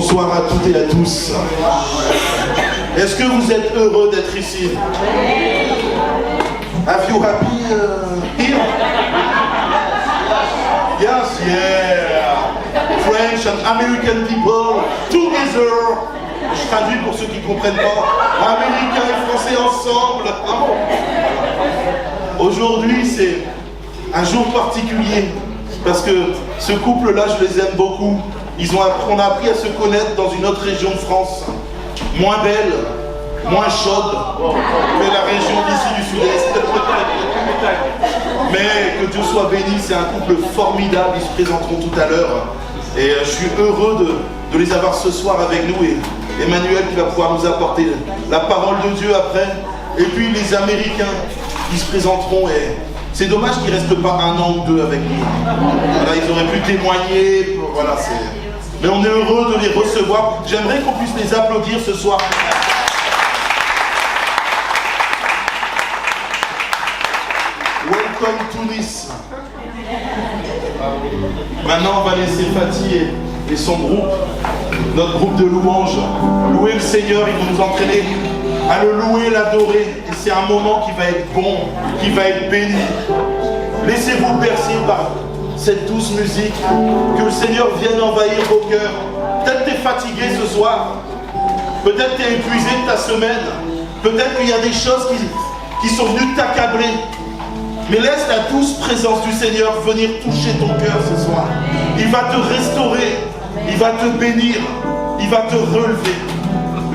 Bonsoir à toutes et à tous. Est-ce que vous êtes heureux d'être ici? Have you happy here? Yes, yeah. French and American people together. Je traduis pour ceux qui ne comprennent pas. Américains et Français ensemble. Aujourd'hui, c'est un jour particulier parce que ce couple-là, je les aime beaucoup. On a appris à se connaître dans une autre région de France, moins belle, moins chaude que la région d'ici du sud-est. Mais que Dieu soit béni, c'est un couple formidable, ils se présenteront tout à l'heure. Et je suis heureux de les avoir ce soir avec nous, et Emmanuel qui va pouvoir nous apporter la parole de Dieu après. Et puis les Américains qui se présenteront, et c'est dommage qu'ils ne restent pas un an ou deux avec nous. Voilà, ils auraient pu témoigner, voilà, mais on est heureux de les recevoir. J'aimerais qu'on puisse les applaudir ce soir. Welcome to Nice. Maintenant, on va laisser Fatih et son groupe, notre groupe de louanges, louer le Seigneur. Ils vont nous entraîner à le louer, l'adorer. Et c'est un moment qui va être bon, qui va être béni. Laissez-vous bercer par cette douce musique, que le Seigneur vienne envahir vos cœurs. Peut-être tu es fatigué ce soir, peut-être tu es épuisé de ta semaine, peut-être qu'il y a des choses qui sont venues t'accabler, mais laisse la douce présence du Seigneur venir toucher ton cœur ce soir. Il va te restaurer, il va te bénir, il va te relever.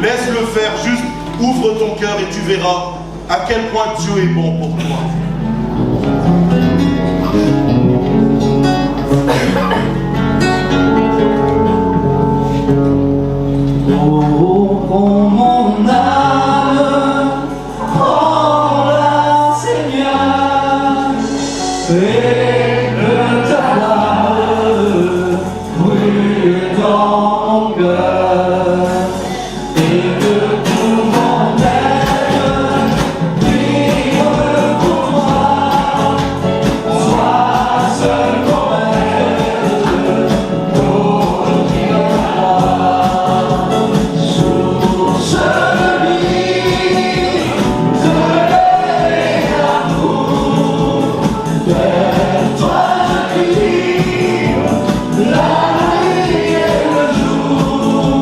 Laisse-le faire, juste ouvre ton cœur et tu verras à quel point Dieu est bon pour toi. Oh, mon âme, prends-la, Seigneur, et que ta flamme brûle dans mon cœur, et que tout mon être vive pour moi, sois seul comme elle, pour dire source de vie, de l'amour, de toi je crie, la nuit et le jour.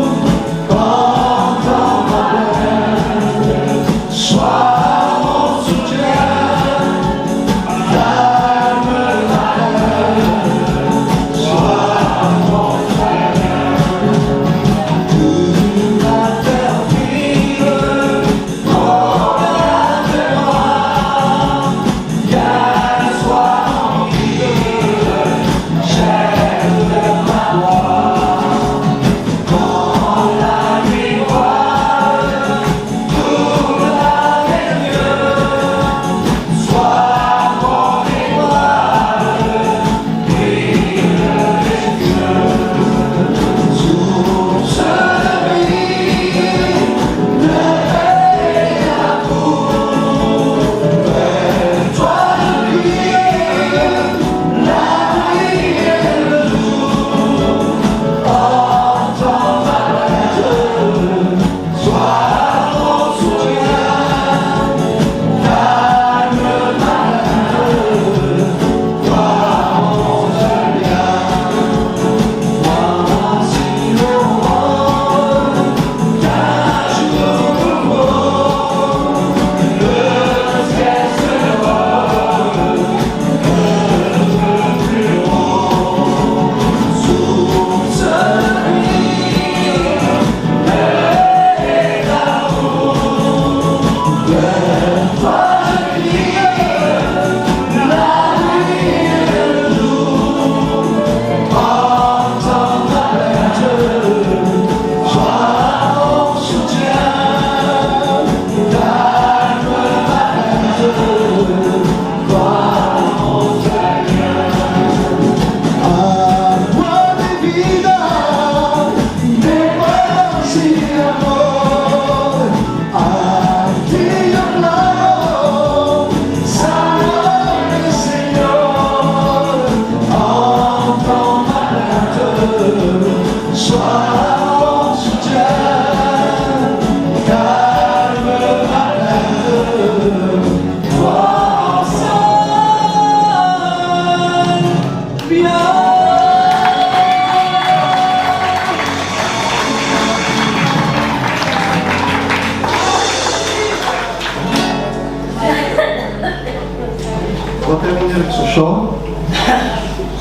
On va terminer avec ce chant.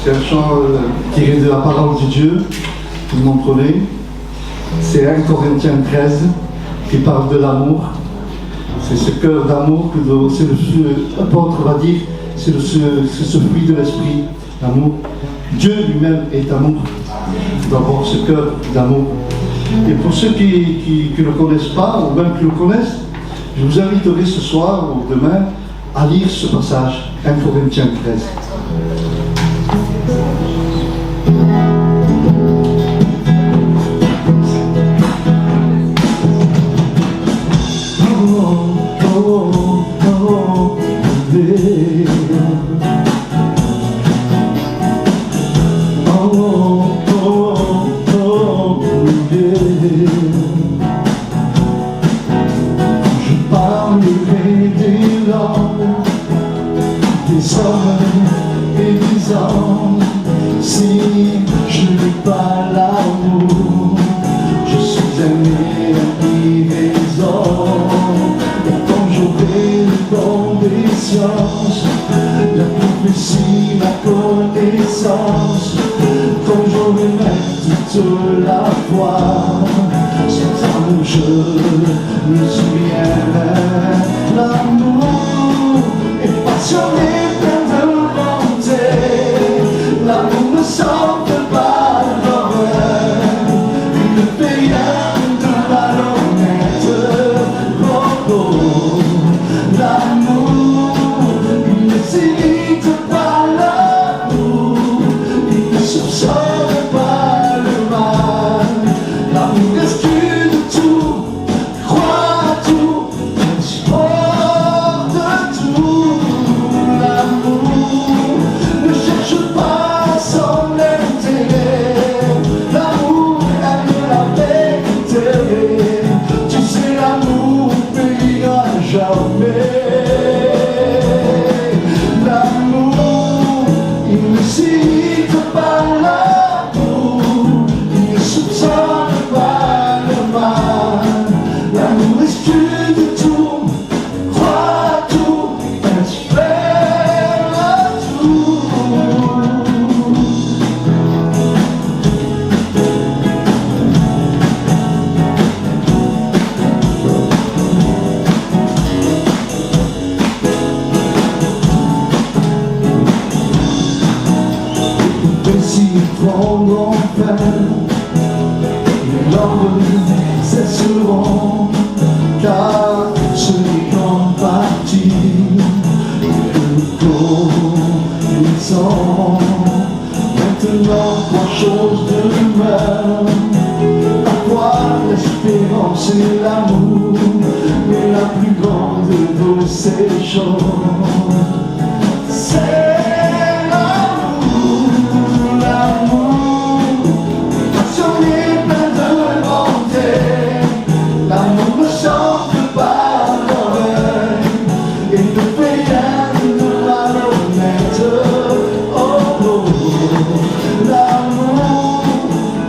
C'est un chant tiré de la parole de Dieu, tout le monde connaît. C'est 1 Corinthiens 13 qui parle de l'amour. C'est ce cœur d'amour que l'apôtre va dire, c'est ce fruit de l'esprit, l'amour. Dieu lui-même est amour. Il doit avoir ce cœur d'amour. Et pour ceux qui ne le connaissent pas, ou même qui le connaissent, je vous inviterai ce soir ou demain à lire ce passage, 1 Corinthiens 13. Je parlerai des langues, des hommes et des anges. Si je n'ai pas l'amour, je suis un irréson. Et quand j'aurai le don des sciences, la prophétie, la connaissance, quand j'aurai même toute la foi, sans amour je me souviens. L'amour est passionné, plein de bonté. L'amour ne semble pas l'horreur. Il ne fait rien de malhonnête. Oh, oh. L'amour, il ne s'irrite pas. L'amour, il ne soupçonne pas le mal. L'amour exclut de tout, croit à tout, supporte tout. L'amour ne cherche pas son intérêt. L'amour aime la vérité. Tu sais, l'amour ne payera jamais. L'amour, il ne s'irrite pas. L'amour, il ne soupçonne pas le mal. L'amour exclut de tout, croit à tout, espère à tout. Et s'ils prendront fin, les langues cesseront, car ce n'est qu'en partie que nous connaissons. Maintenant, trois choses demeurent, la foi, l'espérance et l'amour, mais la plus grande de ces choses, c'est passionné, plein de bonté. L'amour ne chante pas l'oreille et ne fait rien de malhonnête. Oh, oh. L'amour,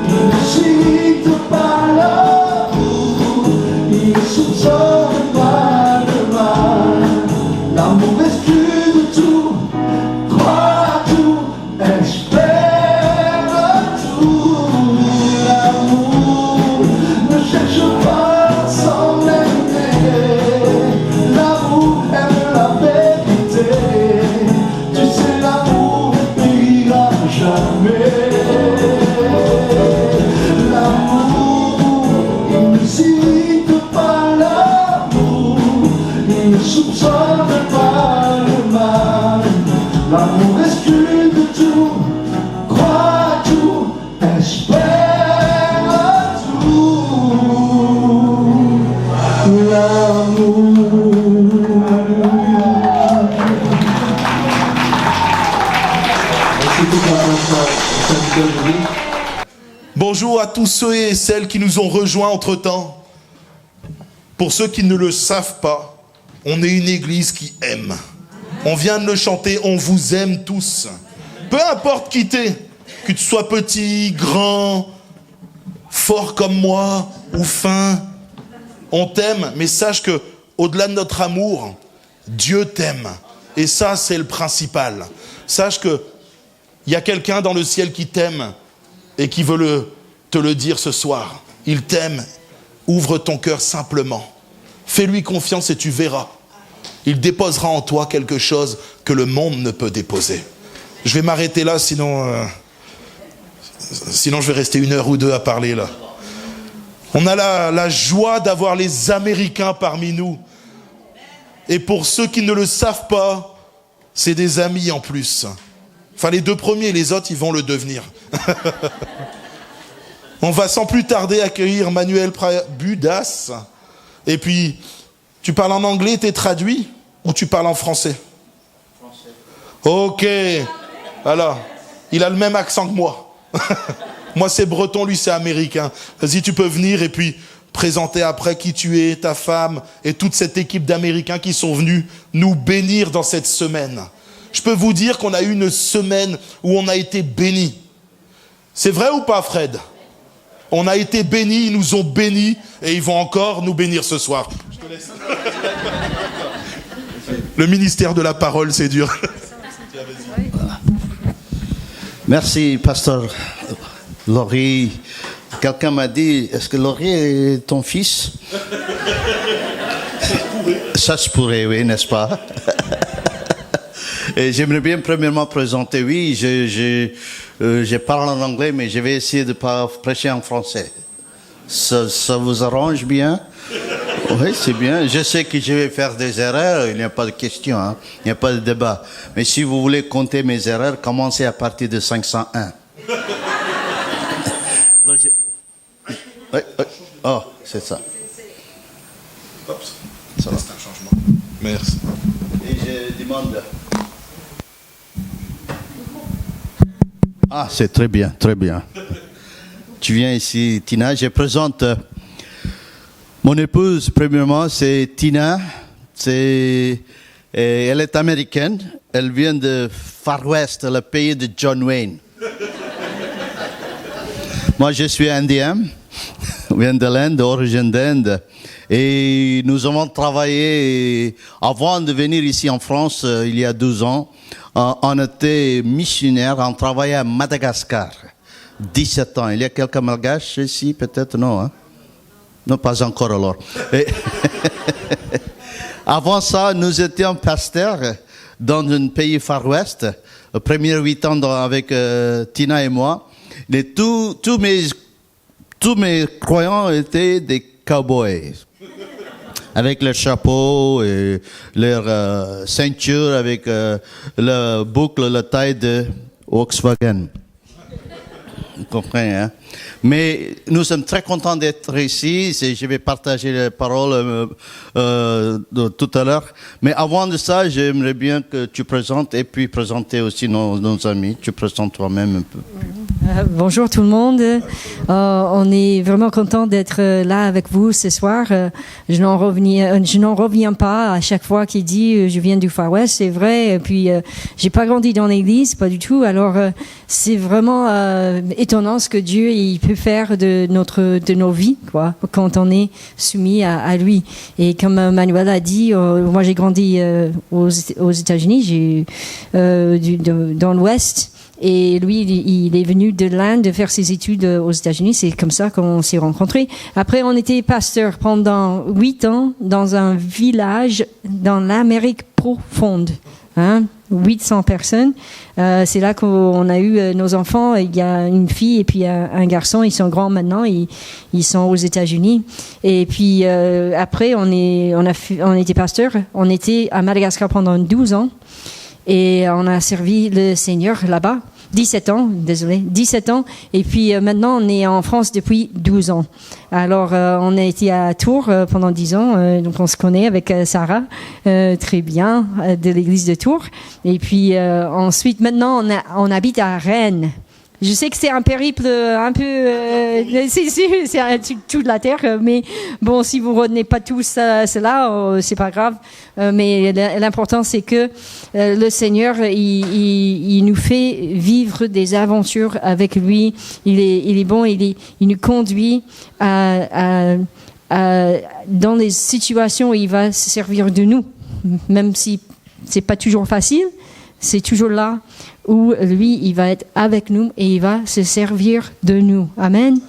il ne s'irrite pas. L'amour, il ne soupçonne pas le mal. L'amour exclut de tout, croit à tout, espère à tout. L'amour ne cherche pas son intérêt. L'amour aime la vérité. Tu sais, l'amour n'ira jamais. L'amour, il ne s'irrite pas. L'amour, il ne soupçonne pas le mal. L'amour exclut de tout, croit à tout, espère à tout. L'amour. Bonjour à tous ceux et celles qui nous ont rejoints entre-temps. Pour ceux qui ne le savent pas, on est une église qui aime. On vient de le chanter, on vous aime tous. Peu importe qui t'es, que tu sois petit, grand, fort comme moi ou fin, on t'aime. Mais sache que au-delà de notre amour, Dieu t'aime. Et ça, c'est le principal. Sache que il y a quelqu'un dans le ciel qui t'aime et qui veut te le dire ce soir. Il t'aime. Ouvre ton cœur simplement. Fais-lui confiance et tu verras. Il déposera en toi quelque chose que le monde ne peut déposer. Je vais m'arrêter là, sinon je vais rester 1 heure ou 2 à parler là. On a la joie d'avoir les Américains parmi nous. Et pour ceux qui ne le savent pas, c'est des amis en plus. Enfin, les 2 premiers, les autres, ils vont le devenir. On va sans plus tarder accueillir Manuel Budas. Et puis, tu parles en anglais, t'es traduit, ou tu parles en français? Français. Ok. Alors, il a le même accent que moi. Moi, c'est breton, lui, c'est américain. Vas-y, tu peux venir et puis présenter après qui tu es, ta femme, et toute cette équipe d'Américains qui sont venus nous bénir dans cette semaine. Je peux vous dire qu'on a eu une semaine où on a été bénis. C'est vrai ou pas, Fred? On a été bénis, ils nous ont bénis, et ils vont encore nous bénir ce soir. Je te laisse. Le ministère de la parole, c'est dur. Merci, pasteur Laurie. Quelqu'un m'a dit, est-ce que Laurie est ton fils? Ça se pourrait, oui, n'est-ce pas? Et j'aimerais bien premièrement présenter, oui, je parle en anglais, mais je vais essayer de ne pas prêcher en français. Ça vous arrange bien? Oui, c'est bien. Je sais que je vais faire des erreurs, il n'y a pas de question, hein? Il n'y a pas de débat. Mais si vous voulez compter mes erreurs, commencez à partir de 501. Alors, oui. Oh, c'est ça. Oups. Ça va. C'est un changement. Merci. Et je demande... Ah, c'est très bien, très bien. Tu viens ici, Tina. Je présente mon épouse, premièrement, c'est Tina. Elle est américaine. Elle vient de Far West, le pays de John Wayne. Moi, je suis indien. Je viens de l'Inde, d'origine d'Inde. Et nous avons travaillé, avant de venir ici en France, il y a 12 ans, on était missionnaires, on travaillait à Madagascar. 17 ans. Il y a quelqu'un malgache ici, peut-être non, hein? Non, pas encore alors. Avant ça, nous étions pasteurs dans un pays Far West. Les premiers 8 ans avec Tina et moi. Et tous mes croyants étaient des cowboys. Avec leur chapeau et leur ceinture, avec la boucle, la taille de Volkswagen. Vous comprenez, hein? Mais nous sommes très contents d'être ici. Je vais partager les paroles tout à l'heure. Mais avant de ça, j'aimerais bien que tu présentes et puis présenter aussi nos amis. Tu présentes toi-même un peu. Bonjour tout le monde. On est vraiment content d'être là avec vous ce soir. Je n'en reviens pas à chaque fois qu'il dit je viens du Far West, c'est vrai. Et puis j'ai pas grandi dans l'église, pas du tout. Alors c'est vraiment étonnant ce que Dieu il peut faire de nos vies, quoi, quand on est soumis à lui. Et comme Manuel a dit, moi j'ai grandi aux États-Unis, dans l'Ouest. Et lui, il est venu de l'Inde faire ses études aux États-Unis. C'est comme ça qu'on s'est rencontrés. Après, on était pasteur pendant 8 ans dans un village dans l'Amérique profonde. 800 personnes. C'est là qu'on a eu nos enfants. Il y a une fille et puis un garçon. Ils sont grands maintenant. Ils sont aux États-Unis. Et puis après, on était pasteur. On était à Madagascar pendant 12 ans. Et on a servi le Seigneur là-bas. 17 ans. Et puis maintenant, on est en France depuis 12 ans. Alors, on a été à Tours pendant 10 ans. Donc, on se connaît avec Sarah très bien, de l'église de Tours. Et puis, ensuite, maintenant, on habite à Rennes. Je sais que c'est un périple un peu... c'est toute la terre, mais bon, si vous retenez pas tout cela, c'est pas grave. Mais l'important, c'est que le Seigneur, il nous fait vivre des aventures avec lui. Il est bon, il nous conduit dans les situations où il va se servir de nous, même si c'est pas toujours facile, c'est toujours là où lui, il va être avec nous et il va se servir de nous. Amen.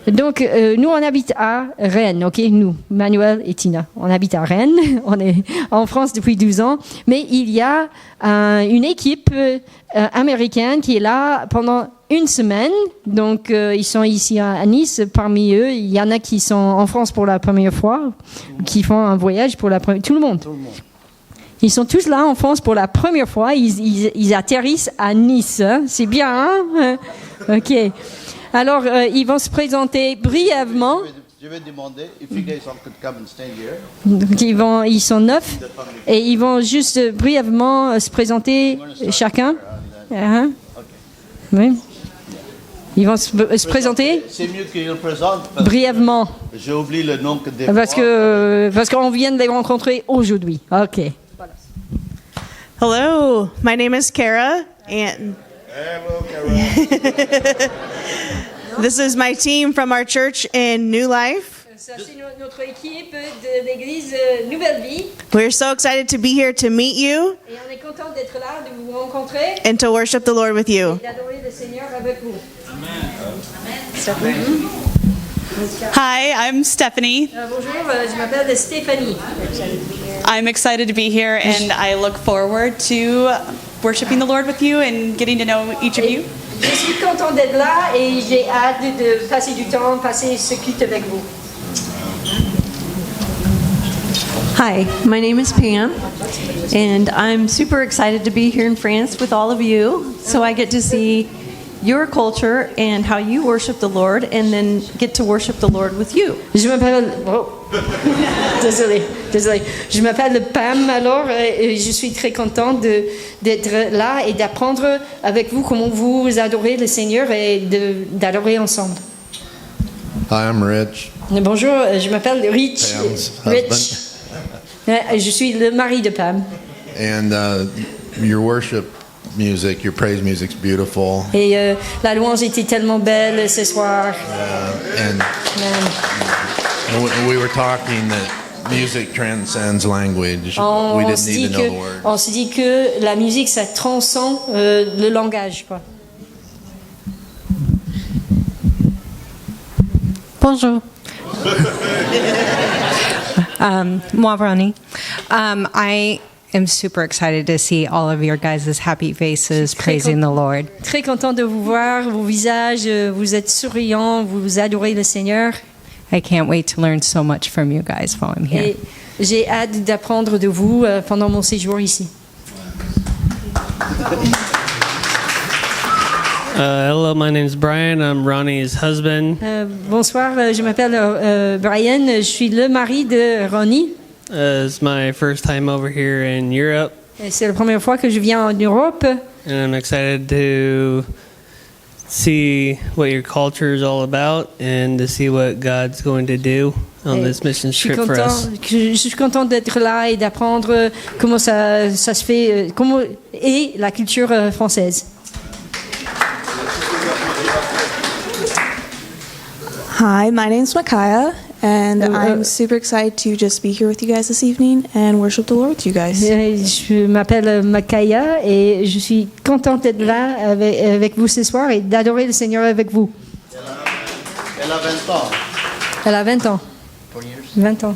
Donc, nous, on habite à Rennes, ok? Nous, Manuel et Tina, on habite à Rennes. On est en France depuis 12 ans. Mais il y a une équipe américaine qui est là pendant une semaine. Donc, ils sont ici à Nice. Parmi eux, il y en a qui sont en France pour la première fois, qui font un voyage pour la première fois. Tout le monde. Ils sont tous là en France pour la première fois. Ils atterrissent à Nice. Hein? C'est bien, hein? Ok. Alors, ils vont se présenter brièvement. Je vais demander if you guys all could come and stand here. Donc, ils sont 9 et ils vont juste brièvement se présenter chacun. Oui. Ils vont se présenter C'est mieux qu'ils le présentent. brièvement. J'ai oublié le nom que des Parce qu'on vient de les rencontrer aujourd'hui. Ok. Hello, my name is Kara, and this is my team from our church in New Life. Ça, c'est notre équipe de l'église Nouvelle Vie. We're so excited to be here to meet you Et on est content d'être là, de vous rencontrer and to worship the Lord with you. et d'adorer le Seigneur avec vous. Hi, I'm Stephanie. Bonjour, je m'appelle Stéphanie. I'm excited to be here and I look forward to worshiping the Lord with you and getting to know each of you. Je suis contente d'être là et j'ai hâte de passer du temps, passer ce culte avec vous. Hi, my name is Pam, and I'm super excited to be here in France with all of you. So I get to see your culture and how you worship the Lord, and then get to worship the Lord with you. Je m'appelle... Oh. Désolée. Je m'appelle Pam, alors je suis très contente d'être là et d'apprendre avec vous comment vous adorez le Seigneur et d'adorer ensemble. Hi, I'm Rich. Bonjour, je m'appelle Rich. Pam's Rich. husband. Je suis le mari de Pam. And your worship music, your praise music's beautiful. Et la louange était tellement belle ce soir. And we were talking that music transcends language. We didn't need to know the words. On se dit que la musique, ça transcende le langage, quoi. Bonjour. Moi, Ronnie. I am super excited to see all of your guys' happy faces praising the Lord. Très content de vous voir, vos visages, vous êtes souriants, vous adorez le Seigneur. I can't wait to learn so much from you guys while I'm here. Et j'ai hâte d'apprendre de vous pendant mon séjour ici. Hello, my name is Brian. I'm Ronnie's husband. Bonsoir, je m'appelle Brian, je suis le mari de Ronnie. It's my first time over here in Europe. C'est la première fois que je viens en Europe. And I'm excited to see what your culture is all about and to see what God's going to do on this mission trip for us. Je suis content d'être là et d'apprendre comment ça se fait, comment est la culture française. Hi, my name's Micaiah, and I'm super excited to just be here with you guys this evening and worship the Lord with you guys. Je m'appelle Micaiah et je suis contente d'être là avec vous ce soir et d'adorer le Seigneur avec vous. Elle a 20 ans. Elle a 20 ans. 20 ans.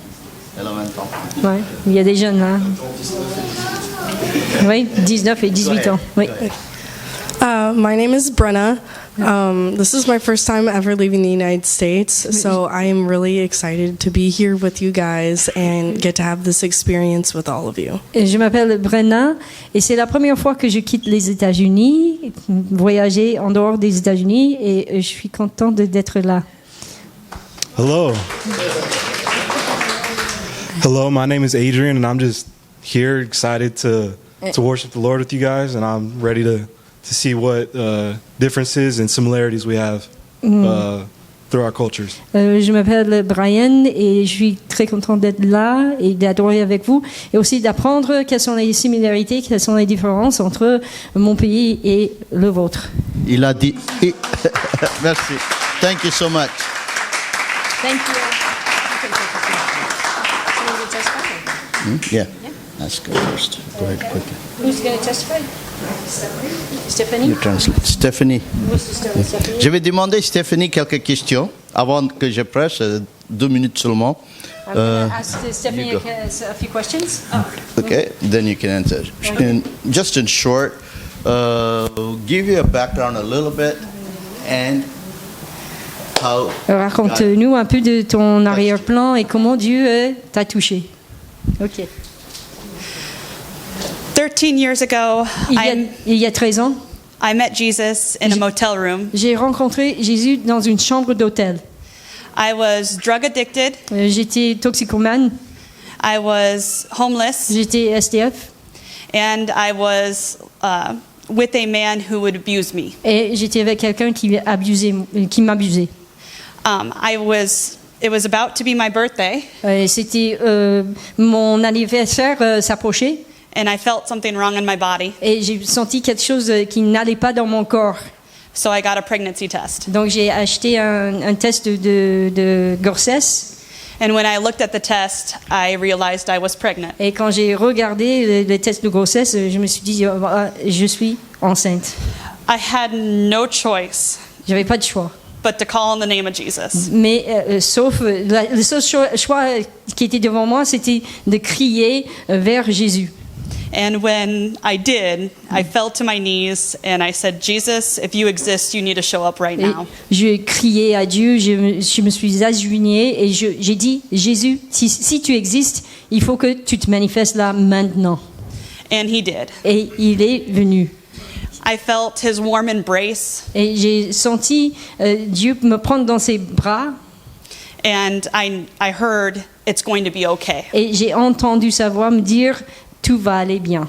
Elle a 20 ans. Ouais, il y a des jeunes là. Oui, 19 et 18 ans. Oui. My name is Brenna. This is my first time ever leaving the United States, so I am really excited to be here with you guys and get to have this experience with all of you. Je m'appelle Brenna et c'est la première fois que je quitte les États-Unis, voyager en dehors des États-Unis et je suis contente d'être là. Hello. Hello, my name is Adrian and I'm just here excited to worship the Lord with you guys, and I'm ready to see what differences and similarities we have through our cultures. Je m'appelle Brian et je suis très contente d'être là et d'adorer avec vous et aussi d'apprendre quelles sont les similarités, quelles sont les différences entre mon pays et le vôtre. Il a dit... Merci. Thank you so much. Thank you. Yeah. Ask her first. Go ahead, quickly. Who's going to testify? Stephanie? You translate. Stephanie. Stephanie. Je vais demander Stephanie quelques questions avant que je prêche, 2 minutes seulement. I'm going to ask Stephanie you go. a few questions. Okay, then you can answer. Just in short, give you a background a little bit and how. Raconte-nous un peu de ton arrière-plan et comment Dieu t'a touché. Ok. 13 years ago, Il y a 13 ans, I met Jesus in a motel room. j'ai rencontré Jésus dans une chambre d'hôtel. I was drug addicted. J'étais toxicomane. I was homeless. J'étais SDF. And I was with a man who would abuse me. Et j'étais avec quelqu'un qui m'abusait. It was about to be my birthday. C'était mon anniversaire s'approchait. And I felt something wrong in my body. Et j'ai senti quelque chose qui n'allait pas dans mon corps. So I got a pregnancy test. Donc j'ai acheté un test de grossesse. And when I looked at the test, I realized I was pregnant. Et quand j'ai regardé le test de grossesse, je me suis dit, je suis enceinte. I had no choice. J'avais pas de choix. But to call on the name of Jesus. Mais sauf le seul choix qui était devant moi, c'était de crier vers Jésus. And when I did, I fell to my knees and I said, Jesus, if you exist, you need to show up right now. Je criais à Dieu, je me suis agenouillée et j'ai dit, Jésus, si tu existes, il faut que tu te manifestes là maintenant. And he did. Et il est venu. I felt his warm embrace. Et j'ai senti Dieu me prendre dans ses bras. And I heard, it's going to be okay. Et j'ai entendu sa voix me dire, tout va aller bien.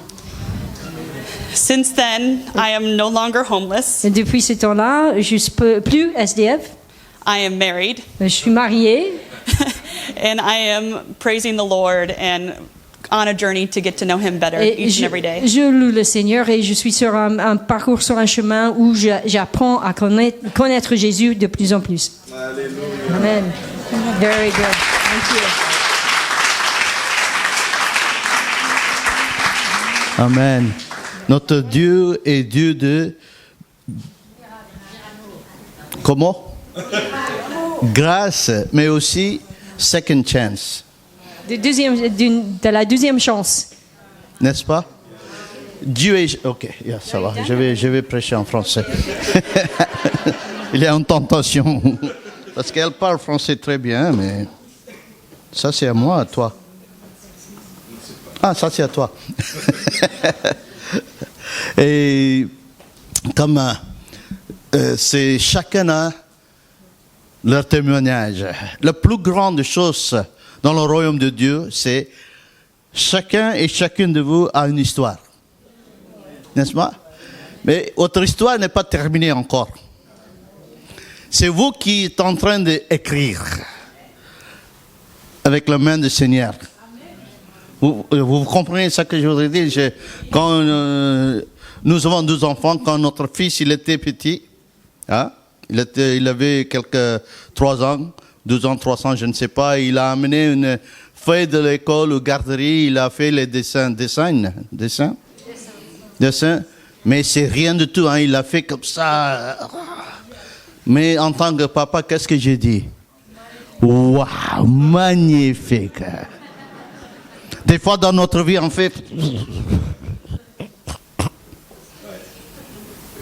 Since then, I am no longer homeless. Et depuis ce temps-là, je ne suis plus SDF. I am married. Je suis mariée. And I am praising the Lord and on a journey to get to know him better each and every day. Je loue le Seigneur et je suis sur un parcours, sur un chemin où j'apprends à connaître Jésus de plus en plus. Alléluia. Amen. Very good. Thank you. Amen. Notre Dieu est Dieu de... Comment? Grâce, mais aussi second chance. De la deuxième chance. N'est-ce pas? Dieu est... Ok, yeah, ça va. Je vais prêcher en français. Il y a une tentation. Parce qu'elle parle français très bien, mais... Ça, c'est à moi, à toi. Ah, ça, c'est à toi. Et comme c'est chacun a leur témoignage. La plus grande chose dans le royaume de Dieu, c'est chacun et chacune de vous a une histoire. N'est-ce pas? Mais votre histoire n'est pas terminée encore. C'est vous qui êtes en train d'écrire avec la main du Seigneur. Vous comprenez ce que je voudrais dire? Quand nous avons 2 enfants, quand notre fils il était petit, hein, il avait 3 ans, 2 ans, 3 ans, je ne sais pas, il a amené une feuille de l'école ou garderie, il a fait les dessins, mais c'est rien du tout, hein, il a fait comme ça. Mais en tant que papa, qu'est-ce que j'ai dit? Waouh, magnifique! Des fois dans notre vie, on fait...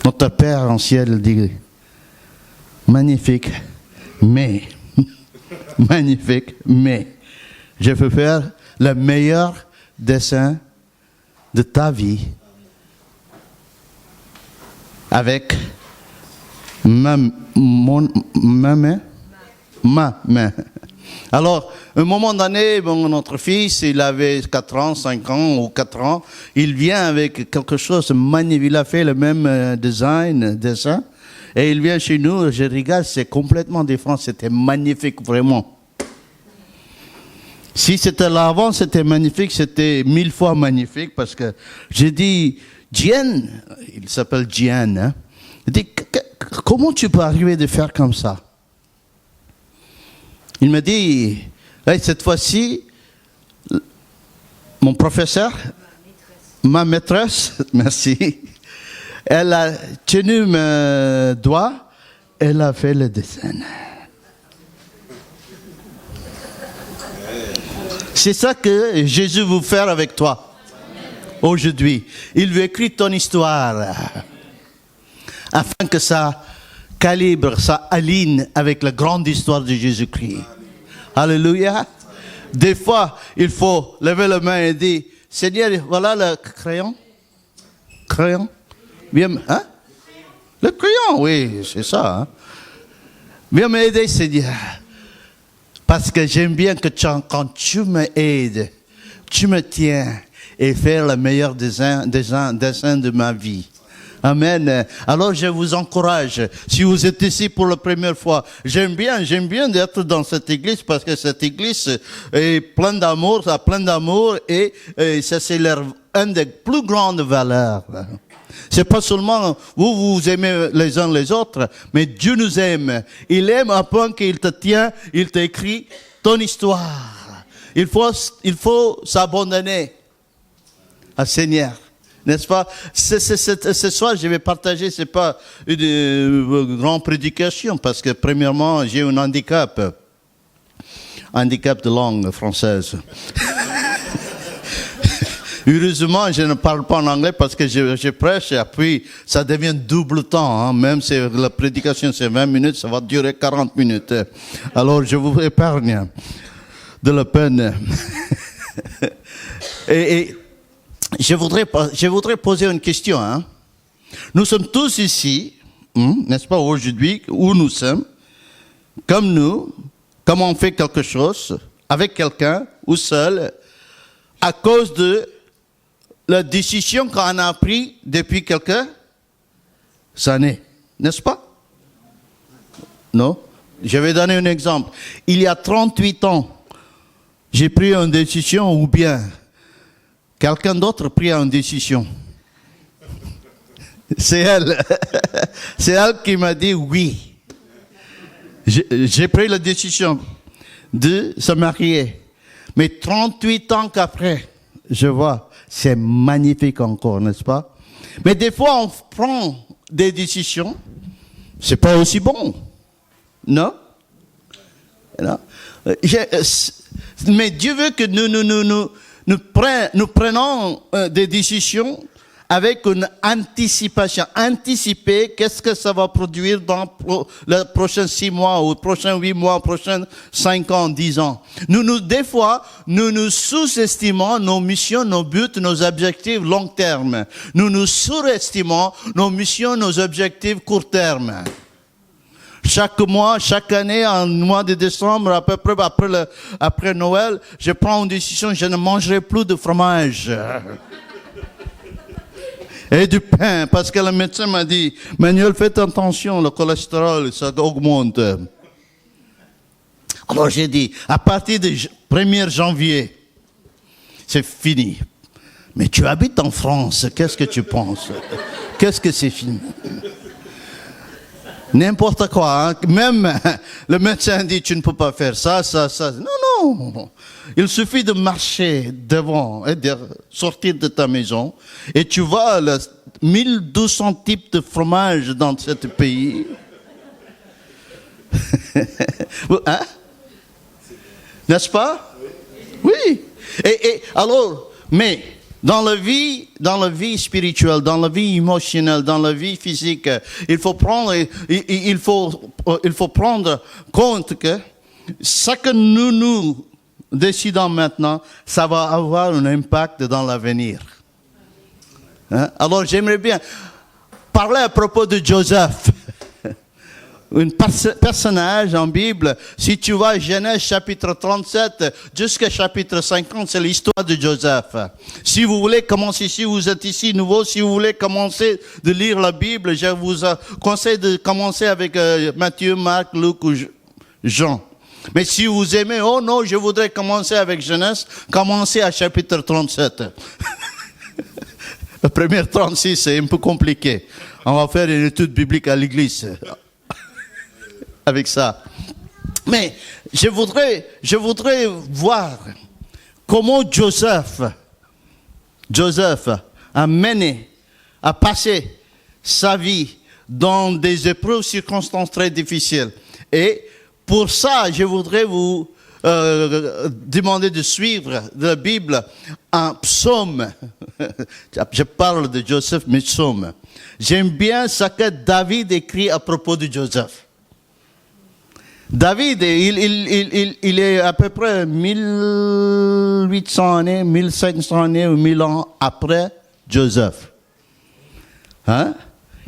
Notre Père en ciel dit, magnifique, mais, magnifique, mais, je veux faire le meilleur dessin de ta vie avec ma main. Alors, à un moment donné, notre fils, il avait 4 ans, 5 ans ou 4 ans, il vient avec quelque chose de magnifique, il a fait le même dessin, et il vient chez nous, je regarde, c'est complètement différent, c'était magnifique, vraiment. Si c'était là avant, c'était magnifique, c'était 1000 fois magnifique, parce que j'ai dit, Jian, il s'appelle Jian, hein, il dit, comment tu peux arriver de faire comme ça? Il me dit, hey, cette fois-ci, mon professeur, ma maîtresse, merci, elle a tenu mes doigts, elle a fait le dessin. C'est ça que Jésus veut faire avec toi aujourd'hui. Il veut écrire ton histoire afin que ça calibre, ça aligne avec la grande histoire de Jésus-Christ. Alléluia. Des fois, il faut lever la main et dire, Seigneur, voilà le crayon. Crayon. Viens, hein? Le crayon, oui, c'est ça. Hein? Viens m'aider, Seigneur. Parce que j'aime bien que quand tu m'aides, tu me tiens et faire le meilleur dessin de ma vie. Amen. Alors je vous encourage, si vous êtes ici pour la première fois, j'aime bien d'être dans cette église parce que cette église est pleine d'amour, ça a plein d'amour et ça c'est une des plus grandes valeurs. C'est pas seulement vous aimez les uns les autres, mais Dieu nous aime. Il aime à point qu'il te tient, il t'écrit ton histoire. Il faut s'abandonner au Seigneur. N'est-ce pas? Ce soir, je vais partager, c'est pas une grande prédication, parce que premièrement, j'ai un handicap de langue française. Heureusement, je ne parle pas en anglais parce que je prêche et puis ça devient double temps. Hein. Même si la prédication c'est 20 minutes, ça va durer 40 minutes. Alors, je vous épargne de la peine. et je voudrais poser une question. Hein. Nous sommes tous ici, n'est-ce pas, aujourd'hui, où nous sommes, comme on fait quelque chose, avec quelqu'un, ou seul, à cause de la décision qu'on a prise depuis quelques années, n'est-ce pas? Non? Je vais donner un exemple. Il y a 38 ans, j'ai pris une décision ou bien quelqu'un d'autre a pris une décision. C'est elle. C'est elle qui m'a dit oui. J'ai pris la décision de se marier. Mais 38 ans qu'après, je vois, c'est magnifique encore, n'est-ce pas? Mais des fois, on prend des décisions, c'est pas aussi bon. Non? Non? Mais Dieu veut que nous prenons des décisions avec une anticipation. Anticiper qu'est-ce que ça va produire dans les prochains 6 mois, ou les prochains 8 mois, les prochains 5 ans, 10 ans. Des fois, nous sous-estimons nos missions, nos buts, nos objectifs long terme. Nous surestimons nos missions, nos objectifs court terme. Chaque mois, chaque année, en mois de décembre, à peu près après Noël, je prends une décision, je ne mangerai plus de fromage. Et du pain, parce que le médecin m'a dit, Manuel, faites attention, le cholestérol, ça augmente. Alors j'ai dit, à partir du 1er janvier, c'est fini. Mais tu habites en France, qu'est-ce que tu penses? Qu'est-ce que c'est fini? N'importe quoi, hein? Même le médecin dit tu ne peux pas faire ça. Non. Il suffit de marcher devant et de sortir de ta maison et tu vois 1200 types de fromages dans ce pays. Hein? N'est-ce pas? Oui. Et alors, mais dans la vie spirituelle, dans la vie émotionnelle, dans la vie physique, il faut prendre compte que ce que nous décidons maintenant, ça va avoir un impact dans l'avenir. Hein? Alors j'aimerais bien parler à propos de Joseph. Un personnage en Bible, si tu vois Genèse chapitre 37 jusqu'à chapitre 50, c'est l'histoire de Joseph. Si vous voulez commencer, si vous êtes ici nouveau, si vous voulez commencer de lire la Bible, je vous conseille de commencer avec Matthieu, Marc, Luc ou Jean. Mais si vous aimez, oh non, je voudrais commencer avec Genèse, commencez à chapitre 37. Le premier 36, c'est un peu compliqué. On va faire une étude biblique à l'église. Avec ça. Mais je voudrais voir comment Joseph Joseph a passé sa vie dans des épreuves, circonstances très difficiles. Et pour ça, je voudrais vous demander de suivre de la Bible un psaume. Je parle de Joseph, mais psaume. J'aime bien ce que David écrit à propos de Joseph. David, il est à peu près 1800 années, 1500 années ou 1000 ans après Joseph. Hein?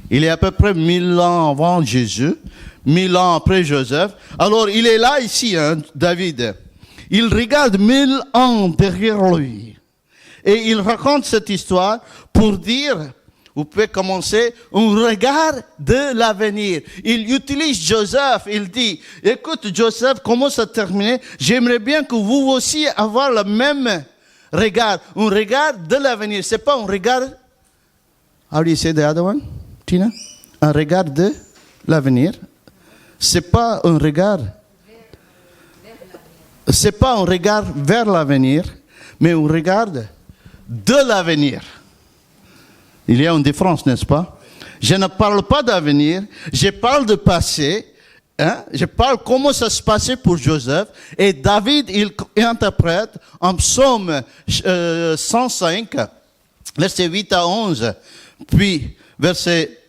Il est à peu près 1000 ans avant Jésus, 1000 ans après Joseph. Alors, il est là ici, hein, David. Il regarde 1000 ans derrière lui. Et il raconte cette histoire pour dire, vous pouvez commencer, un regard de l'avenir. Il utilise Joseph, il dit, écoute Joseph, comment ça termine? J'aimerais bien que vous aussi avoir le même regard, un regard de l'avenir. C'est pas un regard, how do you say the other one, Tina? Un regard de l'avenir. C'est pas un regard vers l'avenir, mais un regard de l'avenir. Il y a une différence, n'est-ce pas? Je ne parle pas d'avenir, je parle de passé. Hein? Je parle comment ça se passait pour Joseph. Et David, il interprète en psaume 105, versets 8 à 11, puis verset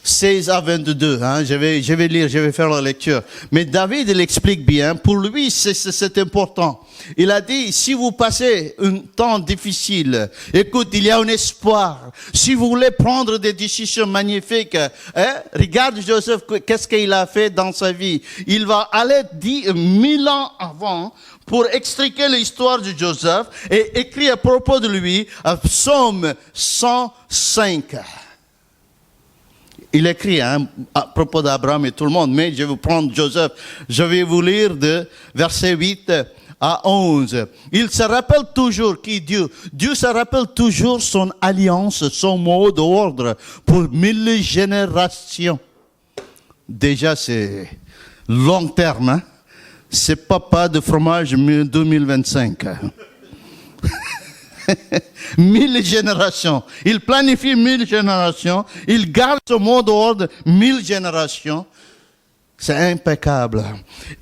16 à 22, hein, je vais lire, je vais faire la lecture. Mais David, il explique bien, pour lui, c'est important. Il a dit, si vous passez un temps difficile, écoute, il y a un espoir. Si vous voulez prendre des décisions magnifiques, hein, regarde Joseph, qu'est-ce qu'il a fait dans sa vie. Il va aller 1000 ans avant pour expliquer l'histoire de Joseph et écrire à propos de lui un psaume 105. Il écrit à propos d'Abraham et tout le monde, mais je vais vous prendre Joseph. Je vais vous lire de verset 8 à 11. Il se rappelle toujours qui Dieu. Dieu se rappelle toujours son alliance, son mot d'ordre pour 1000 générations. Déjà, c'est long terme. Hein? C'est pas de fromage 2025. 1000 générations. Il planifie 1000 générations. Il garde ce mot d'ordre 1000 générations. C'est impeccable.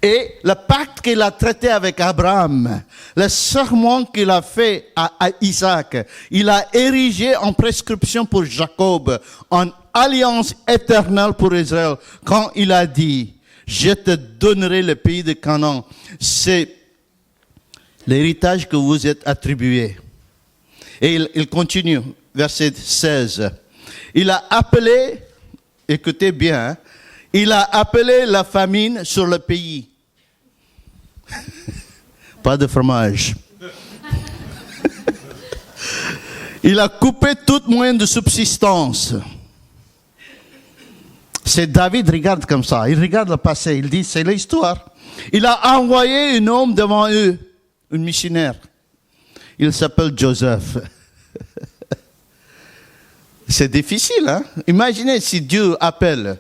Et le pacte qu'il a traité avec Abraham, le serment qu'il a fait à Isaac, il a érigé en prescription pour Jacob, en alliance éternelle pour Israël, quand il a dit, je te donnerai le pays de Canaan. C'est l'héritage que vous êtes attribué. Et il continue, verset 16. Il a appelé, écoutez bien, hein, il a appelé la famine sur le pays. Pas de fromage. Il a coupé toute moyen de subsistance. C'est David, regarde comme ça. Il regarde le passé. Il dit, c'est l'histoire. Il a envoyé un homme devant eux, un missionnaire. Il s'appelle Joseph. C'est difficile, hein? Imaginez si Dieu appelle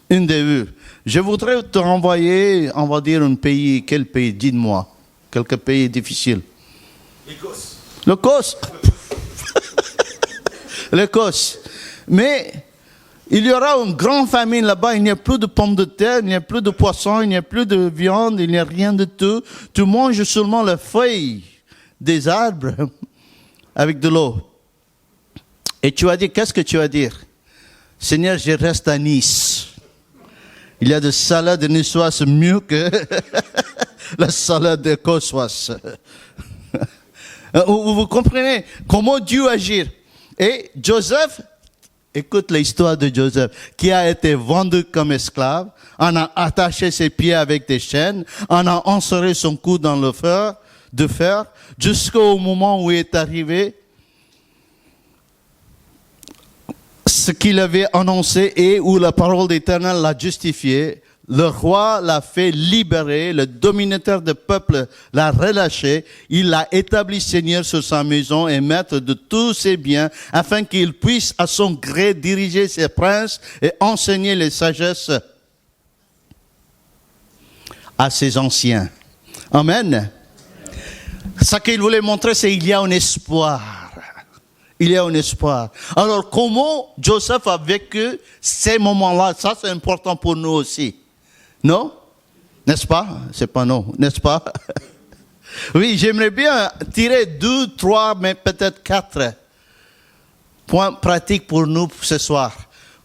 une de eux. Je voudrais te renvoyer, on va dire, un pays. Quel pays? Dites-moi. Quelques pays difficiles. L'Écosse. L'Écosse. L'Écosse. Mais il y aura une grande famine là-bas. Il n'y a plus de pommes de terre, il n'y a plus de poissons, il n'y a plus de viande, il n'y a rien de tout. Tu manges seulement les feuilles des arbres avec de l'eau. Et tu vas dire, qu'est-ce que tu vas dire? Seigneur, je reste à Nice. Il y a de salade niçoise mieux que la salade écossoise. Vous comprenez comment Dieu agit? Et Joseph, écoute l'histoire de Joseph, qui a été vendu comme esclave, on a attaché ses pieds avec des chaînes, on a enserré son cou dans le fer, jusqu'au moment où il est arrivé ce qu'il avait annoncé et où la parole d'Éternel l'a justifié. Le roi l'a fait libérer, le dominateur du peuple l'a relâché, il l'a établi seigneur sur sa maison et maître de tous ses biens, afin qu'il puisse à son gré diriger ses princes et enseigner les sagesses à ses anciens. Amen. Ce qu'il voulait montrer, c'est qu'il y a un espoir. Il y a un espoir. Alors, comment Joseph a vécu ces moments-là? Ça, c'est important pour nous aussi. Non? N'est-ce pas? C'est pas non, n'est-ce pas? Oui, j'aimerais bien tirer 2, 3, mais peut-être 4 points pratiques pour nous ce soir.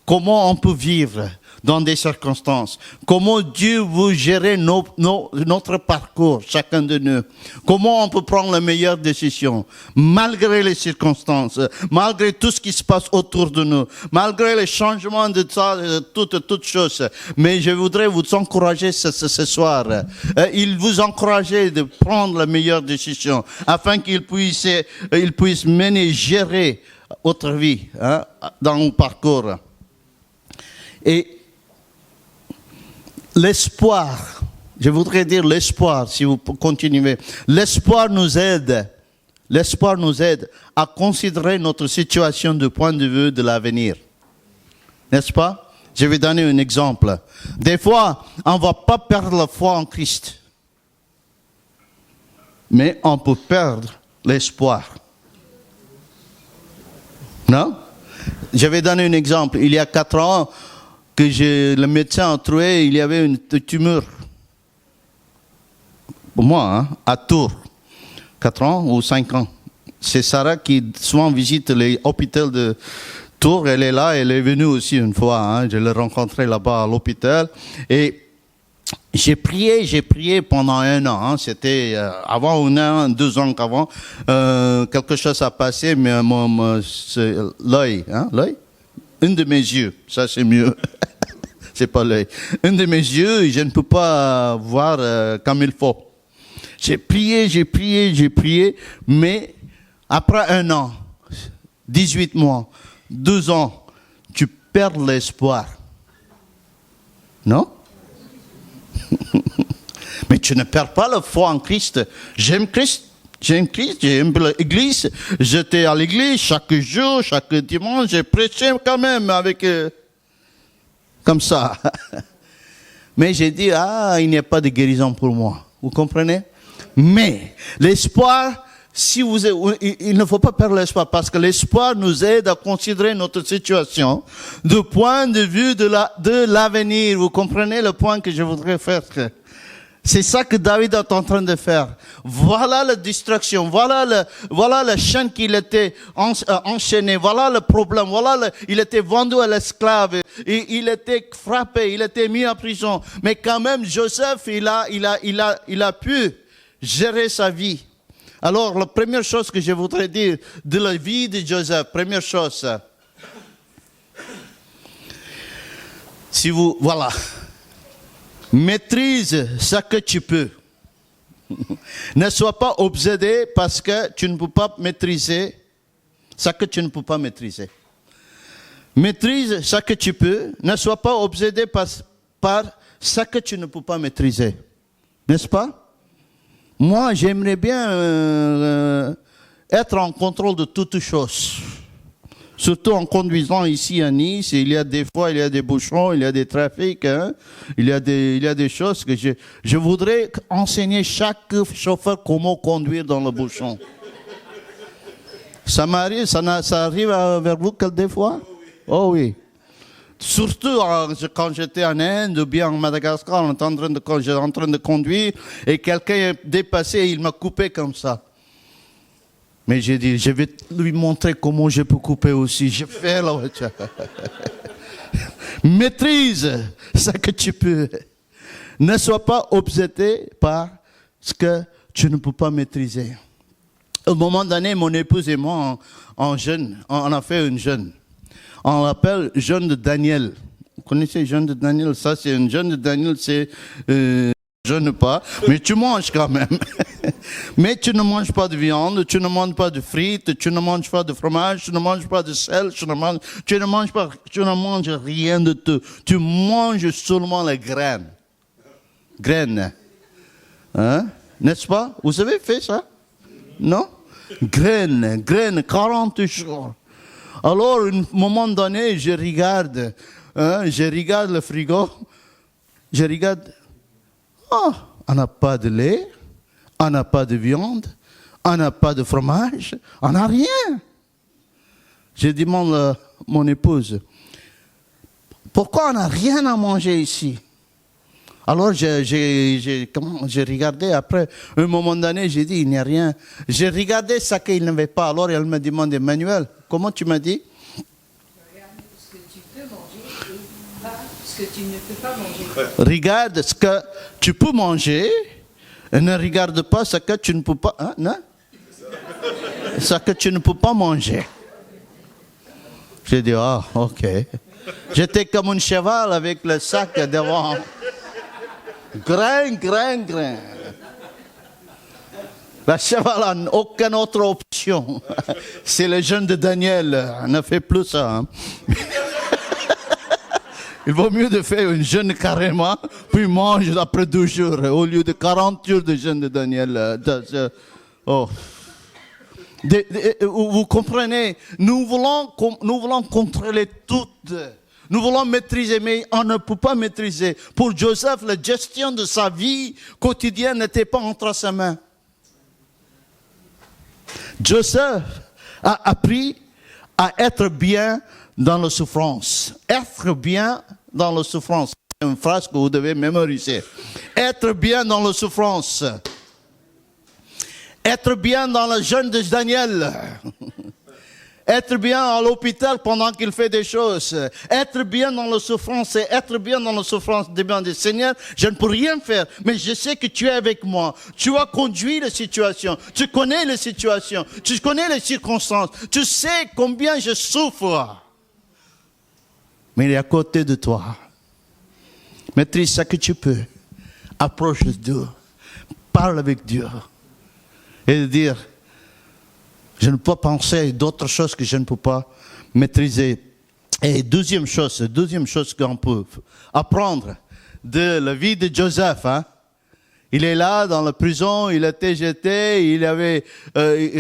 Comment on peut vivre dans des circonstances? Comment Dieu veut gérer notre parcours, chacun de nous? Comment on peut prendre la meilleure décision, malgré les circonstances, malgré tout ce qui se passe autour de nous, malgré les changements de ça, toutes choses. Mais je voudrais vous encourager ce soir. Il vous encourager de prendre la meilleure décision, afin qu'il puisse mener, gérer votre vie dans le parcours. Et l'espoir, je voudrais dire l'espoir, si vous continuez. L'espoir nous aide à considérer notre situation du point de vue de l'avenir. N'est-ce pas? Je vais donner un exemple. Des fois, on ne va pas perdre la foi en Christ. Mais on peut perdre l'espoir. Non? Je vais donner un exemple. Il y a 4 ans, le médecin a trouvé, il y avait une tumeur. Pour moi, à Tours. 4 ans ou 5 ans. C'est Sarah qui souvent visite les hôpitaux de Tours. Elle est là, elle est venue aussi une fois. Je l'ai rencontrée là-bas à l'hôpital. Et j'ai prié pendant 1 an. C'était avant 1 an, 2 ans qu'avant. Quelque chose a passé, mais c'est l'œil. L'œil? Un de mes yeux. Ça, c'est mieux. C'est pas l'œil. Un de mes yeux, je ne peux pas voir comme il faut. J'ai prié, mais après 1 an, 18 mois, 2 ans, tu perds l'espoir. Non? Mais tu ne perds pas la foi en Christ. J'aime Christ, j'aime l'église. J'étais à l'église chaque jour, chaque dimanche, j'ai prêché quand même avec... comme ça. Mais j'ai dit, il n'y a pas de guérison pour moi. Vous comprenez? Mais l'espoir, il ne faut pas perdre l'espoir, parce que l'espoir nous aide à considérer notre situation du point de vue de l'avenir. Vous comprenez le point que je voudrais faire? C'est ça que David est en train de faire. Voilà la distraction, voilà la chaîne qu'il était enchaîné, voilà le problème, il était vendu à l'esclave, il était frappé, il était mis en prison. Mais quand même, Joseph, il a pu gérer sa vie. Alors, la première chose que je voudrais dire de la vie de Joseph, première chose, voilà. Maîtrise ce que tu peux. Ne sois pas obsédé parce que tu ne peux pas maîtriser ce que tu ne peux pas maîtriser. Maîtrise ce que tu peux. Ne sois pas obsédé par ce que tu ne peux pas maîtriser. N'est-ce pas? Moi, j'aimerais bien être en contrôle de toutes choses. Surtout en conduisant ici à Nice, il y a des bouchons, il y a des trafics, il y a des choses que je voudrais enseigner chaque chauffeur comment conduire dans le bouchon. Ça m'arrive, ça arrive vers vous des fois? Oh oui. Surtout quand j'étais en Inde ou bien en Madagascar, j'étais en train de conduire et quelqu'un est dépassé et il m'a coupé comme ça. Mais j'ai dit, je vais lui montrer comment je peux couper aussi. Je fais la voiture. Maîtrise ce que tu peux. Ne sois pas obsédé par ce que tu ne peux pas maîtriser. Au moment donné, mon épouse et moi, on a fait une jeûne. On l'appelle jeûne de Daniel. Vous connaissez jeûne de Daniel? Ça, c'est une jeûne de Daniel, c'est... jeûne pas, mais tu manges quand même. Mais tu ne manges pas de viande, tu ne manges pas de frites, tu ne manges pas de fromage, tu ne manges pas de sel, tu ne manges rien de tout. Tu manges seulement les graines. Graines. N'est-ce pas? Vous avez fait ça? Non? Graines, 40 jours. Alors, à un moment donné, je regarde le frigo, je regarde, on n'a pas de lait, on n'a pas de viande, On n'a pas de fromage, on n'a rien. Je demande à mon épouse, pourquoi on n'a rien à manger ici? Alors j'ai regardé, après un moment donné, j'ai dit, il n'y a rien. J'ai regardé ce qu'il n'avait pas. Alors elle me demande, Emmanuel, comment tu m'as dit? Regarde ce que tu peux manger et pas ce que tu ne peux pas manger. Regarde ce que tu peux manger et ne regarde pas ce que tu ne peux pas... Hein, non? Ce que tu ne peux pas manger. J'ai dit, ah, ok. J'étais comme un cheval avec le sac devant. Grain. Le cheval n'a aucune autre option. C'est le jeûne de Daniel. On ne fait plus ça. Hein. Il vaut mieux de faire une jeûne carrément, puis mange après 2 jours, au lieu de 40 jours de jeûne de Daniel. Oh. Vous comprenez, nous voulons contrôler tout. Nous voulons maîtriser, mais on ne peut pas maîtriser. Pour Joseph, la gestion de sa vie quotidienne n'était pas entre ses mains. Joseph a appris à être bien dans la souffrance. Être bien dans la souffrance. C'est une phrase que vous devez mémoriser. Être bien dans la souffrance. Être bien dans le jeûne de Daniel. Être bien à l'hôpital pendant qu'il fait des choses. Être bien dans la souffrance. Et être bien dans la souffrance. Demander, Seigneur, je ne peux rien faire, mais je sais que tu es avec moi. Tu as conduit la situation. Tu connais les situations. Tu connais les circonstances. Tu sais combien je souffre. Mais il est à côté de toi. Maîtrise ce que tu peux. Approche de Dieu. Parle avec Dieu. Et dire, je ne peux pas penser à d'autres choses que je ne peux pas maîtriser. Et deuxième chose qu'on peut apprendre de la vie de Joseph. Hein? Il est là dans la prison, il a été jeté, il avait...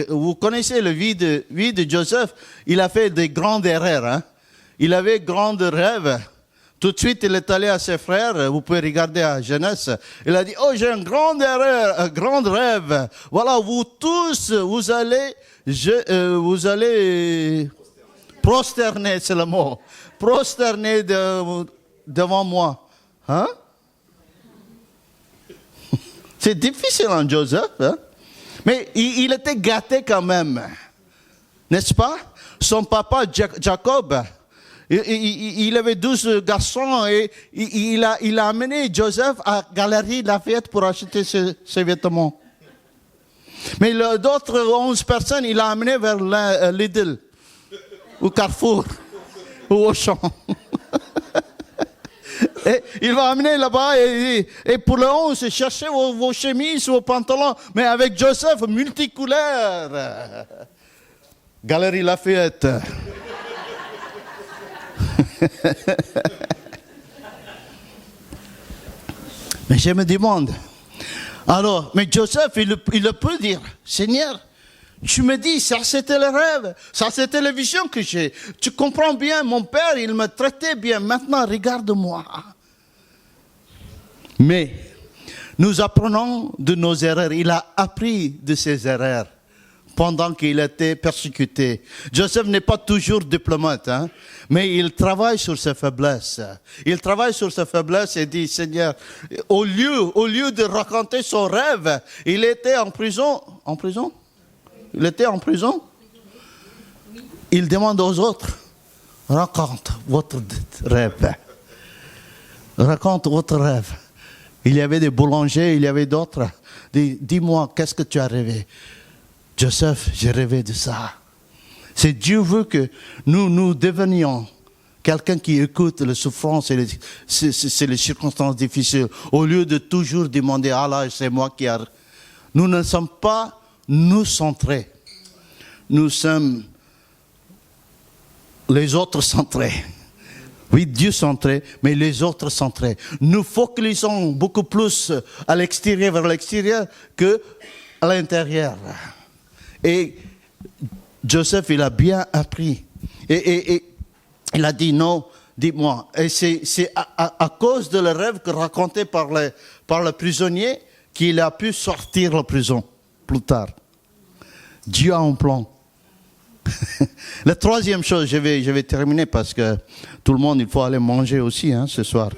vous connaissez la vie de Joseph, il a fait des grandes erreurs. Hein? Il avait grands rêves. Tout de suite, il est allé à ses frères. Vous pouvez regarder à Genèse. Il a dit, oh, j'ai une grande erreur, un grand rêve. Voilà, vous tous, vous allez prosterner, c'est le mot. Prosterner devant moi. Hein? C'est difficile en Joseph. Hein? Mais il était gâté quand même. N'est-ce pas? Son papa, Jacob, il avait 12 garçons et il a amené Joseph à Galerie Lafayette pour acheter ses vêtements. Mais d'autres 11 personnes, il a amené vers Lidl, ou Carrefour, ou Auchan. Et il va amener là-bas et pour le 11, cherchez vos chemises, vos pantalons, mais avec Joseph, multicouleur. Galerie Lafayette. Mais je me demande, alors, mais Joseph, il peut dire, Seigneur, tu me dis, ça c'était le rêve, ça c'était la vision que j'ai. Tu comprends bien, mon père, il me traitait bien, maintenant regarde-moi. Mais nous apprenons de nos erreurs, il a appris de ses erreurs. Pendant qu'il était persécuté. Joseph n'est pas toujours diplomate, hein, mais il travaille sur ses faiblesses. Il travaille sur ses faiblesses et dit, Seigneur, au lieu de raconter son rêve, il était en prison. En prison? Il était en prison? Il demande aux autres, raconte votre rêve. Raconte votre rêve. Il y avait des boulangers, il y avait d'autres. Dis-moi, qu'est-ce que tu as rêvé? Joseph, j'ai rêvé de ça. C'est Dieu veut que nous devenions quelqu'un qui écoute les souffrances et les circonstances difficiles, au lieu de toujours demander, ah là, c'est moi qui a... Nous ne sommes pas nous centrés. Nous sommes les autres centrés. Oui, Dieu centré, mais les autres centrés. Nous focalisons beaucoup plus à l'extérieur, vers l'extérieur, que à l'intérieur. Et Joseph, il a bien appris. Et il a dit non, dis-moi. Et c'est à cause de le rêve raconté par le prisonnier qu'il a pu sortir de la prison plus tard. Dieu a un plan. La troisième chose, je vais terminer parce que tout le monde, il faut aller manger aussi ce soir.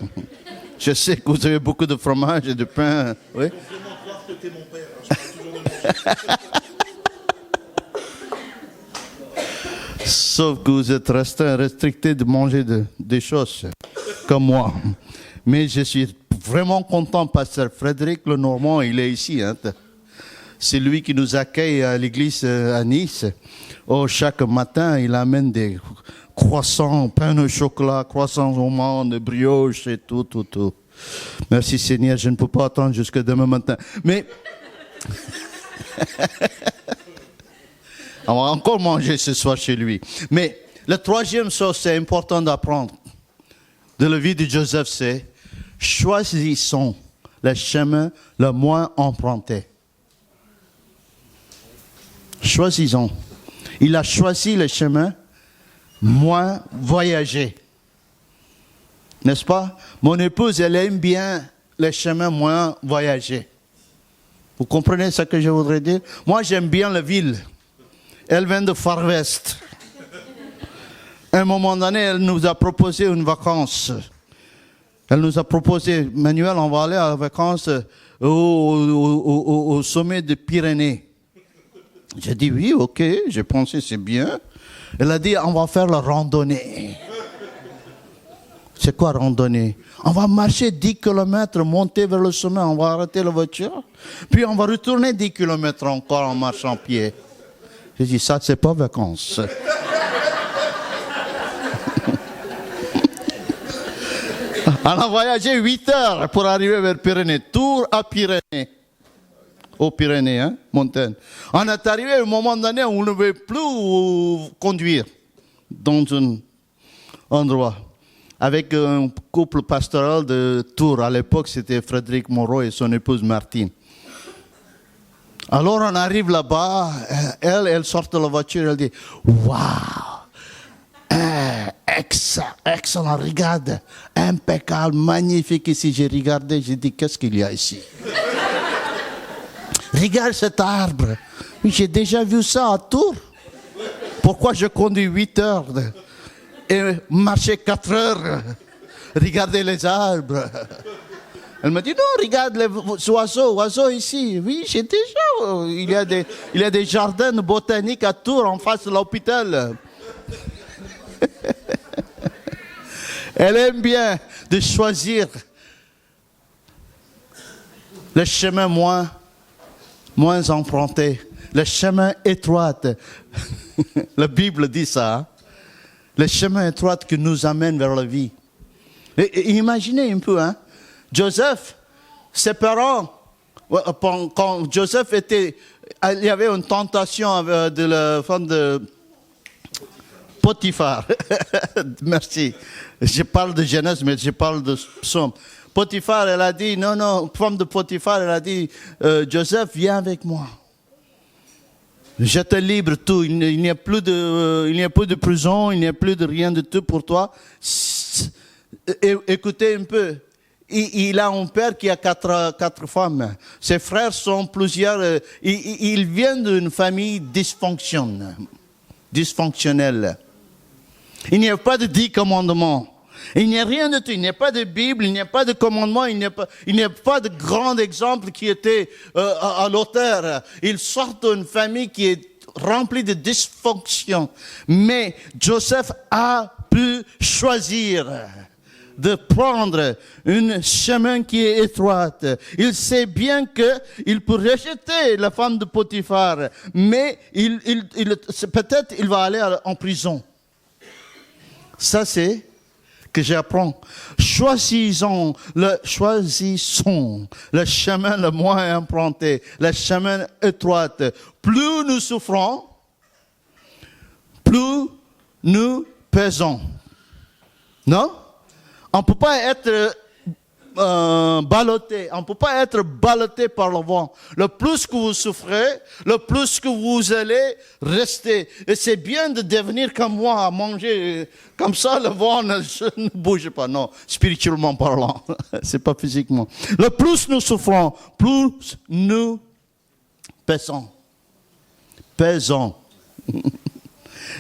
Je sais que vous avez beaucoup de fromage et de pain. Oui. Sauf que vous êtes restricté de manger des choses comme moi. Mais je suis vraiment content, Pasteur Frédéric Lenormand, il est ici. C'est lui qui nous accueille à l'église à Nice. Chaque matin, il amène des croissants, pain au chocolat, croissants au menthe, brioches et tout. Merci Seigneur, je ne peux pas attendre jusqu'à demain matin. Mais on va encore manger ce soir chez lui. Mais la troisième chose, c'est important d'apprendre de la vie de Joseph, c'est choisissons le chemin le moins emprunté. Choisissons. Il a choisi le chemin moins voyagé. N'est-ce pas? Mon épouse, elle aime bien le chemin moins voyagé. Vous comprenez ce que je voudrais dire? Moi, j'aime bien la ville. Elle vient de Far West. À un moment donné, elle nous a proposé une vacance. Elle nous a proposé, Manuel, on va aller à la vacance au sommet des Pyrénées. J'ai dit oui, ok, j'ai pensé c'est bien. Elle a dit on va faire la randonnée. C'est quoi randonnée? On va marcher 10 km, monter vers le sommet, on va arrêter la voiture, puis on va retourner 10 km encore en marchant pied. J'ai dit ça c'est pas vacances. On a voyagé 8 heures pour arriver vers Pyrénées, tour à Pyrénées. Aux Pyrénées, montagne. On est arrivé à un moment donné où on ne veut plus conduire dans un endroit. Avec un couple pastoral de Tours. À l'époque, c'était Frédéric Moreau et son épouse Martine. Alors on arrive là-bas, elle sort de la voiture, elle dit « Waouh! Excellent, regarde, impeccable, magnifique ici. » J'ai regardé, j'ai dit « Qu'est-ce qu'il y a ici ?» Regarde cet arbre. J'ai déjà vu ça à Tours. Pourquoi je conduis 8 heures et marcher 4 heures? Regardez les arbres. Elle me dit, non, regarde les oiseaux ici. Oui, j'ai déjà. Il y a des jardins botaniques à Tours en face de l'hôpital. Elle aime bien de choisir le chemin moins emprunté, le chemin étroit. La Bible dit ça. Le chemin étroit qui nous amène vers la vie. Et imaginez un peu, Joseph, ses parents, quand Joseph il y avait une tentation de la femme de Potiphar. Merci. Je parle de Genèse, mais je parle de Psaume. Potiphar, elle a dit, non, femme de Potiphar, elle a dit, Joseph, viens avec moi. Je te libre tout. Il n'y a plus de prison, il n'y a plus de rien de tout pour toi. Écoutez un peu. Il a un père qui a quatre femmes. Ses frères sont plusieurs. Il vient d'une famille dysfonctionnelle. Il n'y a pas de 10 commandements. Il n'y a rien de tout. Il n'y a pas de Bible, il n'y a pas de commandement, il n'y a pas de grand exemple qui était à l'auteur. Il sort d'une famille qui est remplie de dysfonction. Mais Joseph a pu choisir de prendre un chemin qui est étroit. Il sait bien qu'il peut rejeter la femme de Potiphar, mais peut-être il va aller en prison. Ça c'est que j'apprends. Choisissons le chemin le moins emprunté, le chemin étroit. Plus nous souffrons, plus nous pesons. Non? On ne peut pas être ballotté. On ne peut pas être ballotté par le vent. Le plus que vous souffrez, le plus que vous allez rester. Et c'est bien de devenir comme moi, à manger comme ça, le vent ne bouge pas. Non, spirituellement parlant. C'est pas physiquement. Le plus nous souffrons, plus nous pesons. faisons.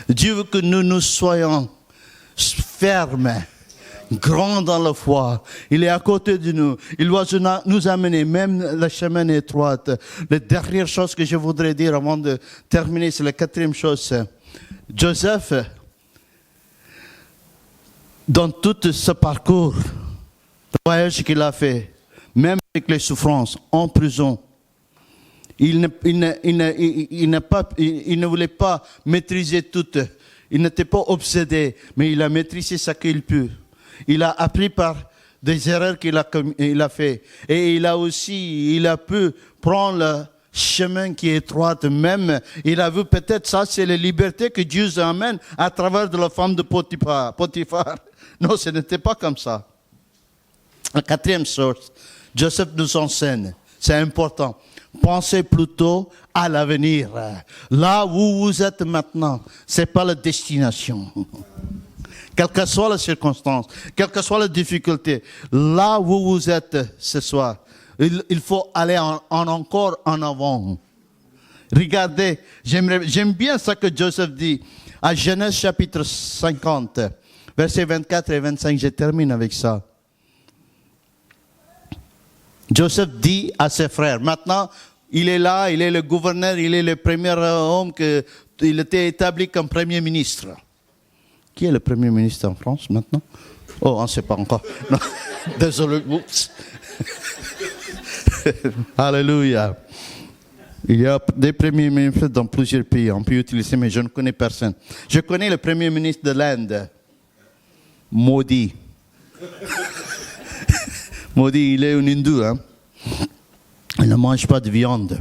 Dieu veut que nous soyons fermes, grands dans la foi. Il est à côté de nous. Il doit nous amener, même le chemin étroit. La dernière chose que je voudrais dire avant de terminer, c'est la quatrième chose. Joseph, dans tout ce parcours, le voyage qu'il a fait, même avec les souffrances, en prison, il ne voulait pas maîtriser tout. Il n'était pas obsédé, mais il a maîtrisé ce qu'il peut. Il a appris par des erreurs qu'il a fait. Et il a pu prendre le chemin qui est étroit. Même, il a vu peut-être ça, c'est la liberté que Dieu amène à travers de la femme de Potiphar. Non, ce n'était pas comme ça. La quatrième source, Joseph nous enseigne, c'est important. Pensez plutôt à l'avenir. Là où vous êtes maintenant, c'est pas la destination. Quelle que soit la circonstance, quelle que soit la difficulté, là où vous êtes ce soir, il faut aller encore en avant. Regardez, j'aime bien ce que Joseph dit à Genèse chapitre 50, versets 24 et 25. Je termine avec ça. Joseph dit à ses frères, maintenant, il est là, il est le gouverneur, il est le premier homme il était établi comme premier ministre. Qui est le premier ministre en France maintenant? Oh, on ne sait pas encore. Non. Désolé. Oups. Alléluia. Il y a des premiers ministres dans plusieurs pays. On peut utiliser, mais je ne connais personne. Je connais le premier ministre de l'Inde. Modi. Modi, il est un hindou, hein. Il ne mange pas de viande.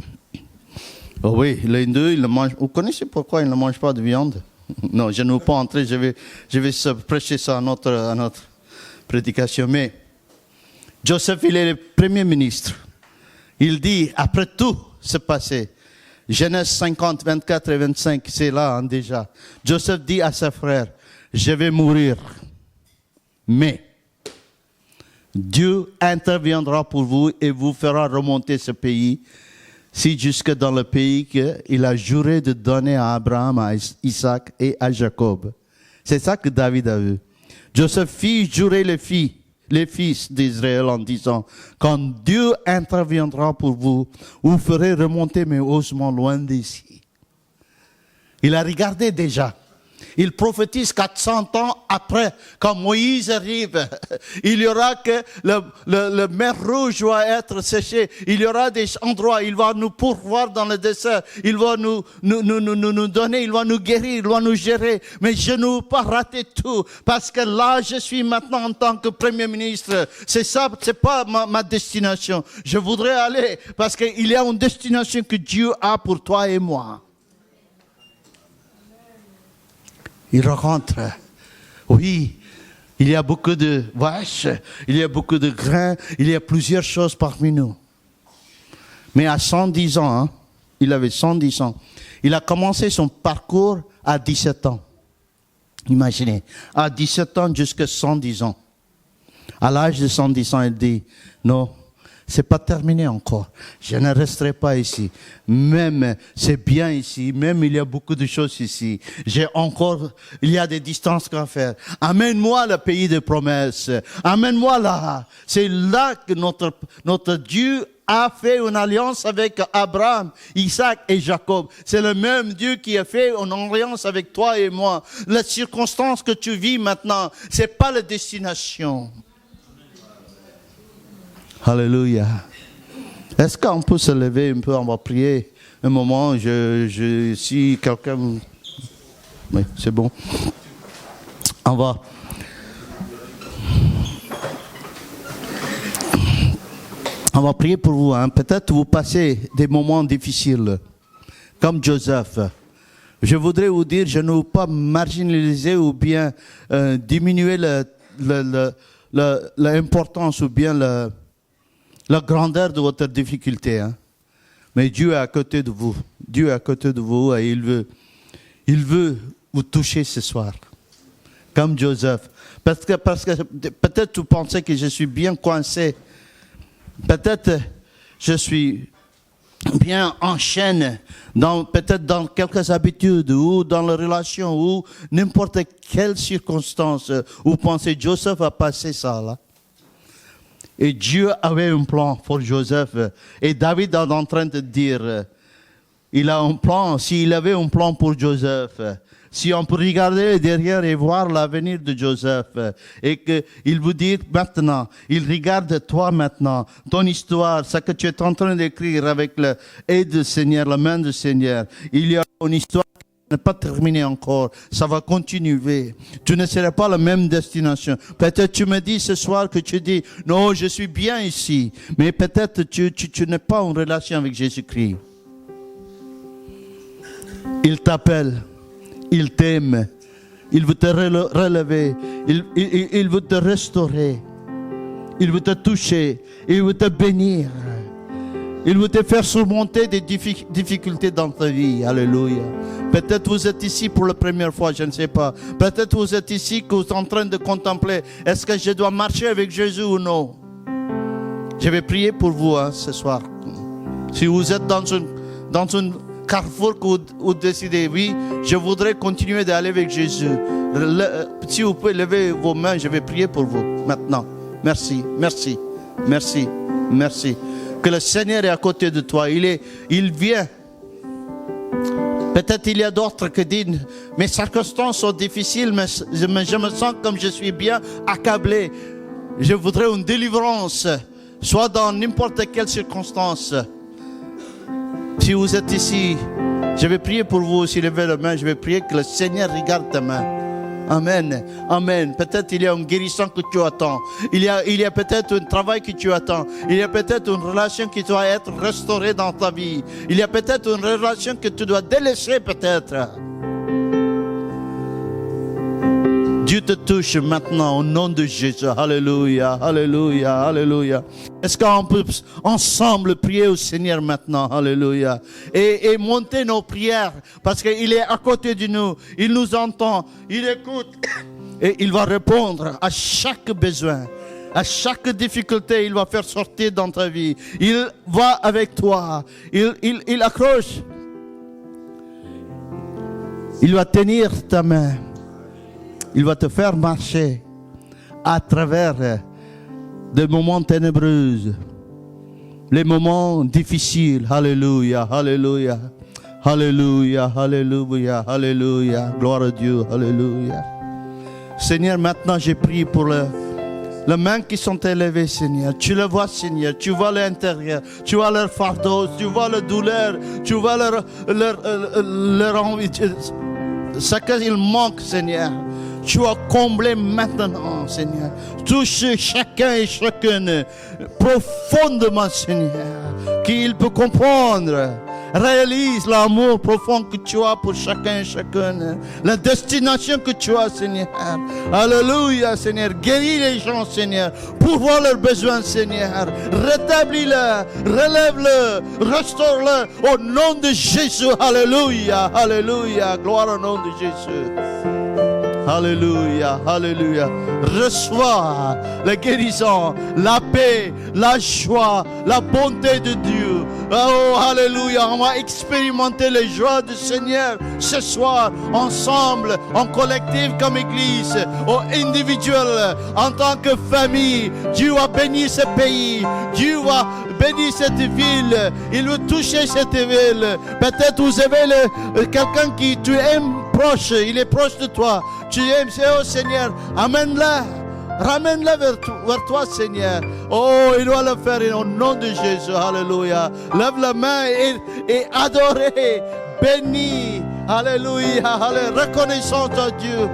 Oh oui, l'hindou, il ne mange. Vous connaissez pourquoi il ne mange pas de viande? Non, je ne veux pas entrer, je vais prêcher ça à notre prédication. Mais Joseph, il est le premier ministre. Il dit, après tout ce passé, Genèse 50, 24 et 25, c'est là hein, déjà. Joseph dit à ses frères, je vais mourir, mais Dieu interviendra pour vous et vous fera remonter ce pays, si jusque dans le pays qu'il a juré de donner à Abraham, à Isaac et à Jacob. C'est ça que David a vu. Joseph fit jurer les fils d'Israël en disant, quand Dieu interviendra pour vous, vous ferez remonter mes ossements loin d'ici. Il a regardé déjà. Il prophétise 400 ans après, quand Moïse arrive. Il y aura que le mer rouge va être séché. Il y aura des endroits, il va nous pourvoir dans le désert. Il va nous donner, il va nous guérir, il va nous gérer. Mais je ne veux pas rater tout. Parce que là, je suis maintenant en tant que Premier ministre. C'est ça, c'est pas ma destination. Je voudrais aller parce qu'il y a une destination que Dieu a pour toi et moi. Il rentre. Oui, il y a beaucoup de vaches, il y a beaucoup de grains, il y a plusieurs choses parmi nous. Mais à 110 ans, hein, il avait 110 ans. Il a commencé son parcours à 17 ans. Imaginez, à 17 ans jusqu'à 110 ans. À l'âge de 110 ans, il dit, non, c'est pas terminé encore. Je ne resterai pas ici. Même, c'est bien ici. Même, il y a beaucoup de choses ici. Il y a des distances qu'à faire. Amène-moi le pays de promesses. Amène-moi là. C'est là que notre Dieu a fait une alliance avec Abraham, Isaac et Jacob. C'est le même Dieu qui a fait une alliance avec toi et moi. La circonstance que tu vis maintenant, c'est pas la destination. Alléluia. Est-ce qu'on peut se lever un peu, on va prier un moment, si quelqu'un... Oui, c'est bon. On va prier pour vous. Hein. Peut-être vous passez des moments difficiles, comme Joseph. Je voudrais vous dire, je ne veux pas marginaliser ou bien diminuer l'importance ou bien la grandeur de votre difficulté. Hein. Mais Dieu est à côté de vous. Dieu est à côté de vous et il veut vous toucher ce soir. Comme Joseph. Parce que peut-être vous pensez que je suis bien coincé. Peut-être je suis bien enchaîné peut-être dans quelques habitudes ou dans la relation ou n'importe quelle circonstance où pensez Joseph a passé ça là. Et Dieu avait un plan pour Joseph. Et David est en train de dire, il a un plan, s'il avait un plan pour Joseph, si on peut regarder derrière et voir l'avenir de Joseph, et qu'il vous dit maintenant, il regarde toi maintenant, ton histoire, ce que tu es en train d'écrire avec l'aide du Seigneur, la main du Seigneur, il y a une histoire n'est pas terminé encore, ça va continuer. Tu ne seras pas la même destination. Peut-être tu me dis ce soir que tu dis, non, je suis bien ici, mais peut-être tu n'es pas en relation avec Jésus-Christ. Il t'appelle, il t'aime, il veut te relever, il veut te restaurer, il veut te toucher, il veut te bénir. Il veut te faire surmonter des difficultés dans ta vie. Alléluia. Peut-être vous êtes ici pour la première fois, je ne sais pas. Peut-être vous êtes ici que vous êtes en train de contempler. Est-ce que je dois marcher avec Jésus ou non? Je vais prier pour vous ce soir. Si vous êtes dans un carrefour que vous décidez, oui, je voudrais continuer d'aller avec Jésus. Si vous pouvez lever vos mains, je vais prier pour vous maintenant. Merci, merci, merci, merci. Que le Seigneur est à côté de toi. Il vient. Peut-être il y a d'autres qui disent, mes circonstances sont difficiles, mais je me sens comme je suis bien accablé. Je voudrais une délivrance, soit dans n'importe quelle circonstance. Si vous êtes ici, je vais prier pour vous. Si vous levez la main, je vais prier que le Seigneur regarde ta main. Amen, amen. Peut-être il y a une guérison que tu attends. Il y a peut-être un travail que tu attends. Il y a peut-être une relation qui doit être restaurée dans ta vie. Il y a peut-être une relation que tu dois délaisser peut-être. Dieu te touche maintenant au nom de Jésus. Alléluia, alléluia, alléluia. Est-ce qu'on peut ensemble prier au Seigneur maintenant? Alléluia. Et monter nos prières parce qu'il est à côté de nous. Il nous entend, il écoute et il va répondre à chaque besoin. À chaque difficulté, il va faire sortir dans ta vie. Il va avec toi. Il accroche. Il va tenir ta main. Il va te faire marcher à travers des moments ténébreux, les moments difficiles. Alléluia, alléluia, alléluia, alléluia, alléluia. Gloire à Dieu, alléluia. Seigneur, maintenant j'ai prié pour les mains qui sont élevées, Seigneur. Tu le vois, Seigneur. Tu vois l'intérieur. Tu vois leur fardeau. Tu vois leur douleur. Tu vois leur envie. Ce qu'il manque, Seigneur. Tu as comblé maintenant, Seigneur. Touche chacun et chacune profondément, Seigneur, qu'il peut comprendre. Réalise l'amour profond que tu as pour chacun et chacune. La destination que tu as, Seigneur. Alléluia, Seigneur. Guéris les gens, Seigneur. Pourvois leurs besoins, Seigneur. Rétablis-le, relève-le, restaure-le au nom de Jésus. Alléluia, alléluia. Gloire au nom de Jésus. Alléluia, alléluia. Reçois la guérison, la paix, la joie, la bonté de Dieu. Oh, alléluia. On va expérimenter les joies du Seigneur ce soir, ensemble, en collectif comme église, ou individuel, en tant que famille. Dieu va bénir ce pays. Dieu va bénir cette ville. Il veut toucher cette ville. Peut-être vous avez quelqu'un qui tu aimes proche. Il est proche de toi. Tu aimes, oh Seigneur, amène-le, ramène-le vers toi, Seigneur. Oh, il doit le faire au nom de Jésus, alléluia. Lève la main et adorez, bénis, alléluia, alléluia. Reconnaissance à Dieu,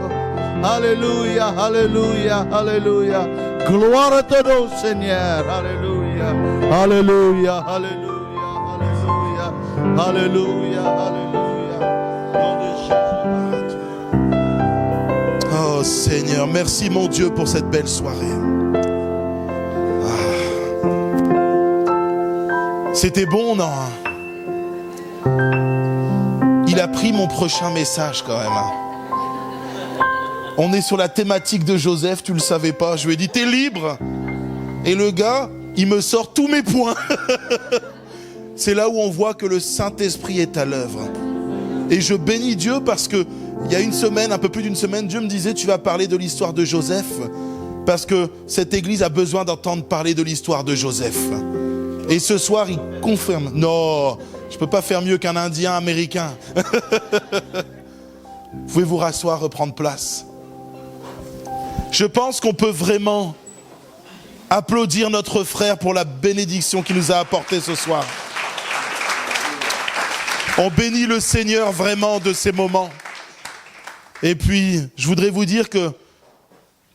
alléluia, alléluia, alléluia. Gloire à ton nom, Seigneur, alléluia, alléluia, alléluia, alléluia, alléluia, alléluia. Nom de Jésus. Oh Seigneur, merci mon Dieu pour cette belle soirée. C'était bon, non? Il a pris mon prochain message quand même. On est sur la thématique de Joseph, tu le savais pas. Je lui ai dit, t'es libre. Et le gars, il me sort tous mes points. c'est là où on voit que le Saint-Esprit est à l'œuvre. Et je bénis Dieu parce que il y a une semaine, un peu plus d'une semaine, Dieu me disait, tu vas parler de l'histoire de Joseph, parce que cette église a besoin d'entendre parler de l'histoire de Joseph. Et ce soir, il confirme. Non, je ne peux pas faire mieux qu'un Indien américain. Vous pouvez vous rasseoir, reprendre place. Je pense qu'on peut vraiment applaudir notre frère pour la bénédiction qu'il nous a apportée ce soir. On bénit le Seigneur vraiment de ces moments. Et puis, je voudrais vous dire que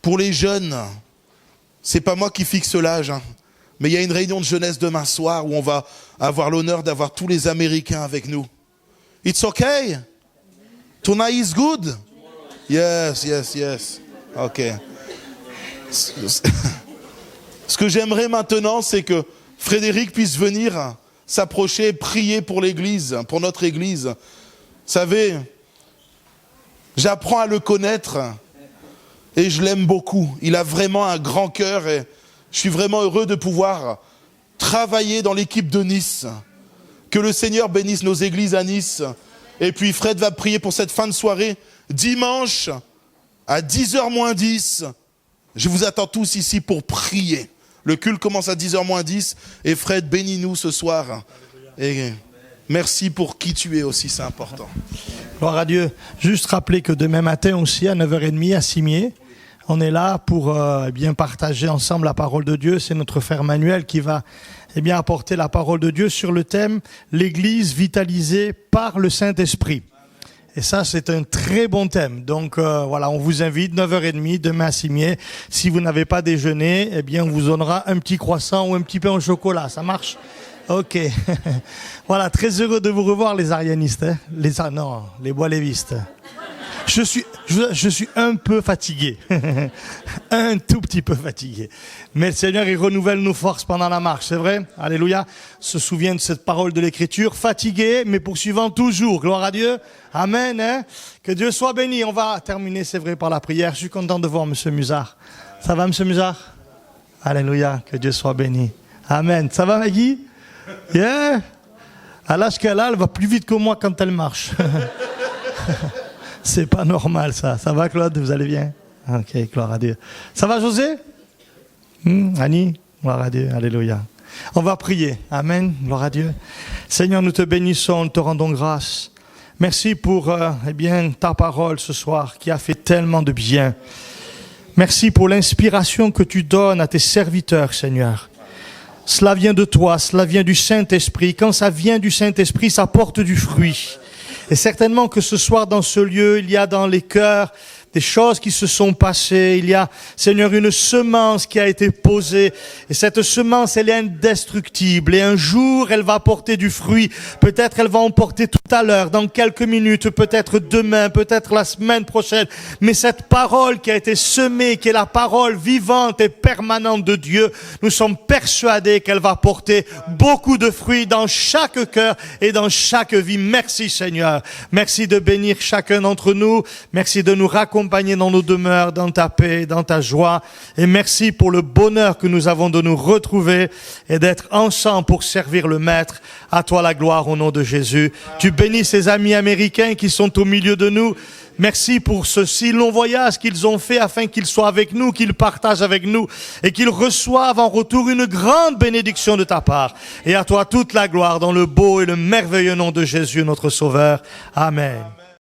pour les jeunes, c'est pas moi qui fixe l'âge, hein, mais il y a une réunion de jeunesse demain soir où on va avoir l'honneur d'avoir tous les Américains avec nous. It's okay? Tonight is good? Yes, yes, yes. Ok. Ce que j'aimerais maintenant, c'est que Frédéric puisse venir s'approcher et prier pour l'église, pour notre église. Vous savez, j'apprends à le connaître et je l'aime beaucoup. Il a vraiment un grand cœur et je suis vraiment heureux de pouvoir travailler dans l'équipe de Nice. Que le Seigneur bénisse nos églises à Nice. Et puis Fred va prier pour cette fin de soirée. Dimanche, à 10h moins 10, je vous attends tous ici pour prier. Le culte commence à 10h moins 10 et Fred, bénis-nous ce soir. Et merci pour qui tu es aussi, c'est important. Gloire à Dieu. Juste rappeler que demain matin aussi, à 9h30 à Cimier, on est là pour bien partager ensemble la parole de Dieu. C'est notre frère Manuel qui va bien apporter la parole de Dieu sur le thème « L'Église vitalisée par le Saint-Esprit ». Et ça, c'est un très bon thème. Donc voilà, on vous invite 9h30 demain à Cimier. Si vous n'avez pas déjeuné, eh bien, on vous donnera un petit croissant ou un petit pain au chocolat. Ça marche? Ok. Voilà, très heureux de vous revoir, les arianistes. Hein, les bois-lévistes. Je suis un peu fatigué. Un tout petit peu fatigué. Mais le Seigneur, il renouvelle nos forces pendant la marche, c'est vrai? Alléluia. Se souvient de cette parole de l'Écriture. Fatigué, mais poursuivant toujours. Gloire à Dieu. Amen. Hein? Que Dieu soit béni. On va terminer, c'est vrai, par la prière. Je suis content de voir M. Musard. Ça va, M. Musard? Alléluia. Que Dieu soit béni. Amen. Ça va, Maggie? Yeah. À l'âge qu'elle a, elle va plus vite que moi quand elle marche. C'est pas normal, ça. Ça va, Claude? Vous allez bien? Ok, gloire à Dieu. Ça va, José? Annie? Gloire à Dieu. Alléluia. On va prier. Amen. Gloire à Dieu. Seigneur, nous te bénissons, nous te rendons grâce. Merci pour ta parole ce soir qui a fait tellement de bien. Merci pour l'inspiration que tu donnes à tes serviteurs, Seigneur. Cela vient de toi, cela vient du Saint-Esprit. Quand ça vient du Saint-Esprit, ça porte du fruit. Et certainement que ce soir, dans ce lieu, il y a dans les cœurs des choses qui se sont passées. Il y a, Seigneur, une semence qui a été posée. Et cette semence, elle est indestructible. Et un jour, elle va porter du fruit. Peut-être elle va en porter tout à l'heure, dans quelques minutes, peut-être demain, peut-être la semaine prochaine. Mais cette parole qui a été semée, qui est la parole vivante et permanente de Dieu, nous sommes persuadés qu'elle va porter beaucoup de fruits dans chaque cœur et dans chaque vie. Merci, Seigneur. Merci de bénir chacun d'entre nous. Merci de nous raccompagner dans nos demeures, dans ta paix, dans ta joie. Et merci pour le bonheur que nous avons de nous retrouver et d'être ensemble pour servir le Maître. À toi la gloire au nom de Jésus. Tu bénis ces amis américains qui sont au milieu de nous. Merci pour ce si long voyage qu'ils ont fait afin qu'ils soient avec nous, qu'ils partagent avec nous et qu'ils reçoivent en retour une grande bénédiction de ta part. Et à toi toute la gloire dans le beau et le merveilleux nom de Jésus, notre Sauveur. Amen.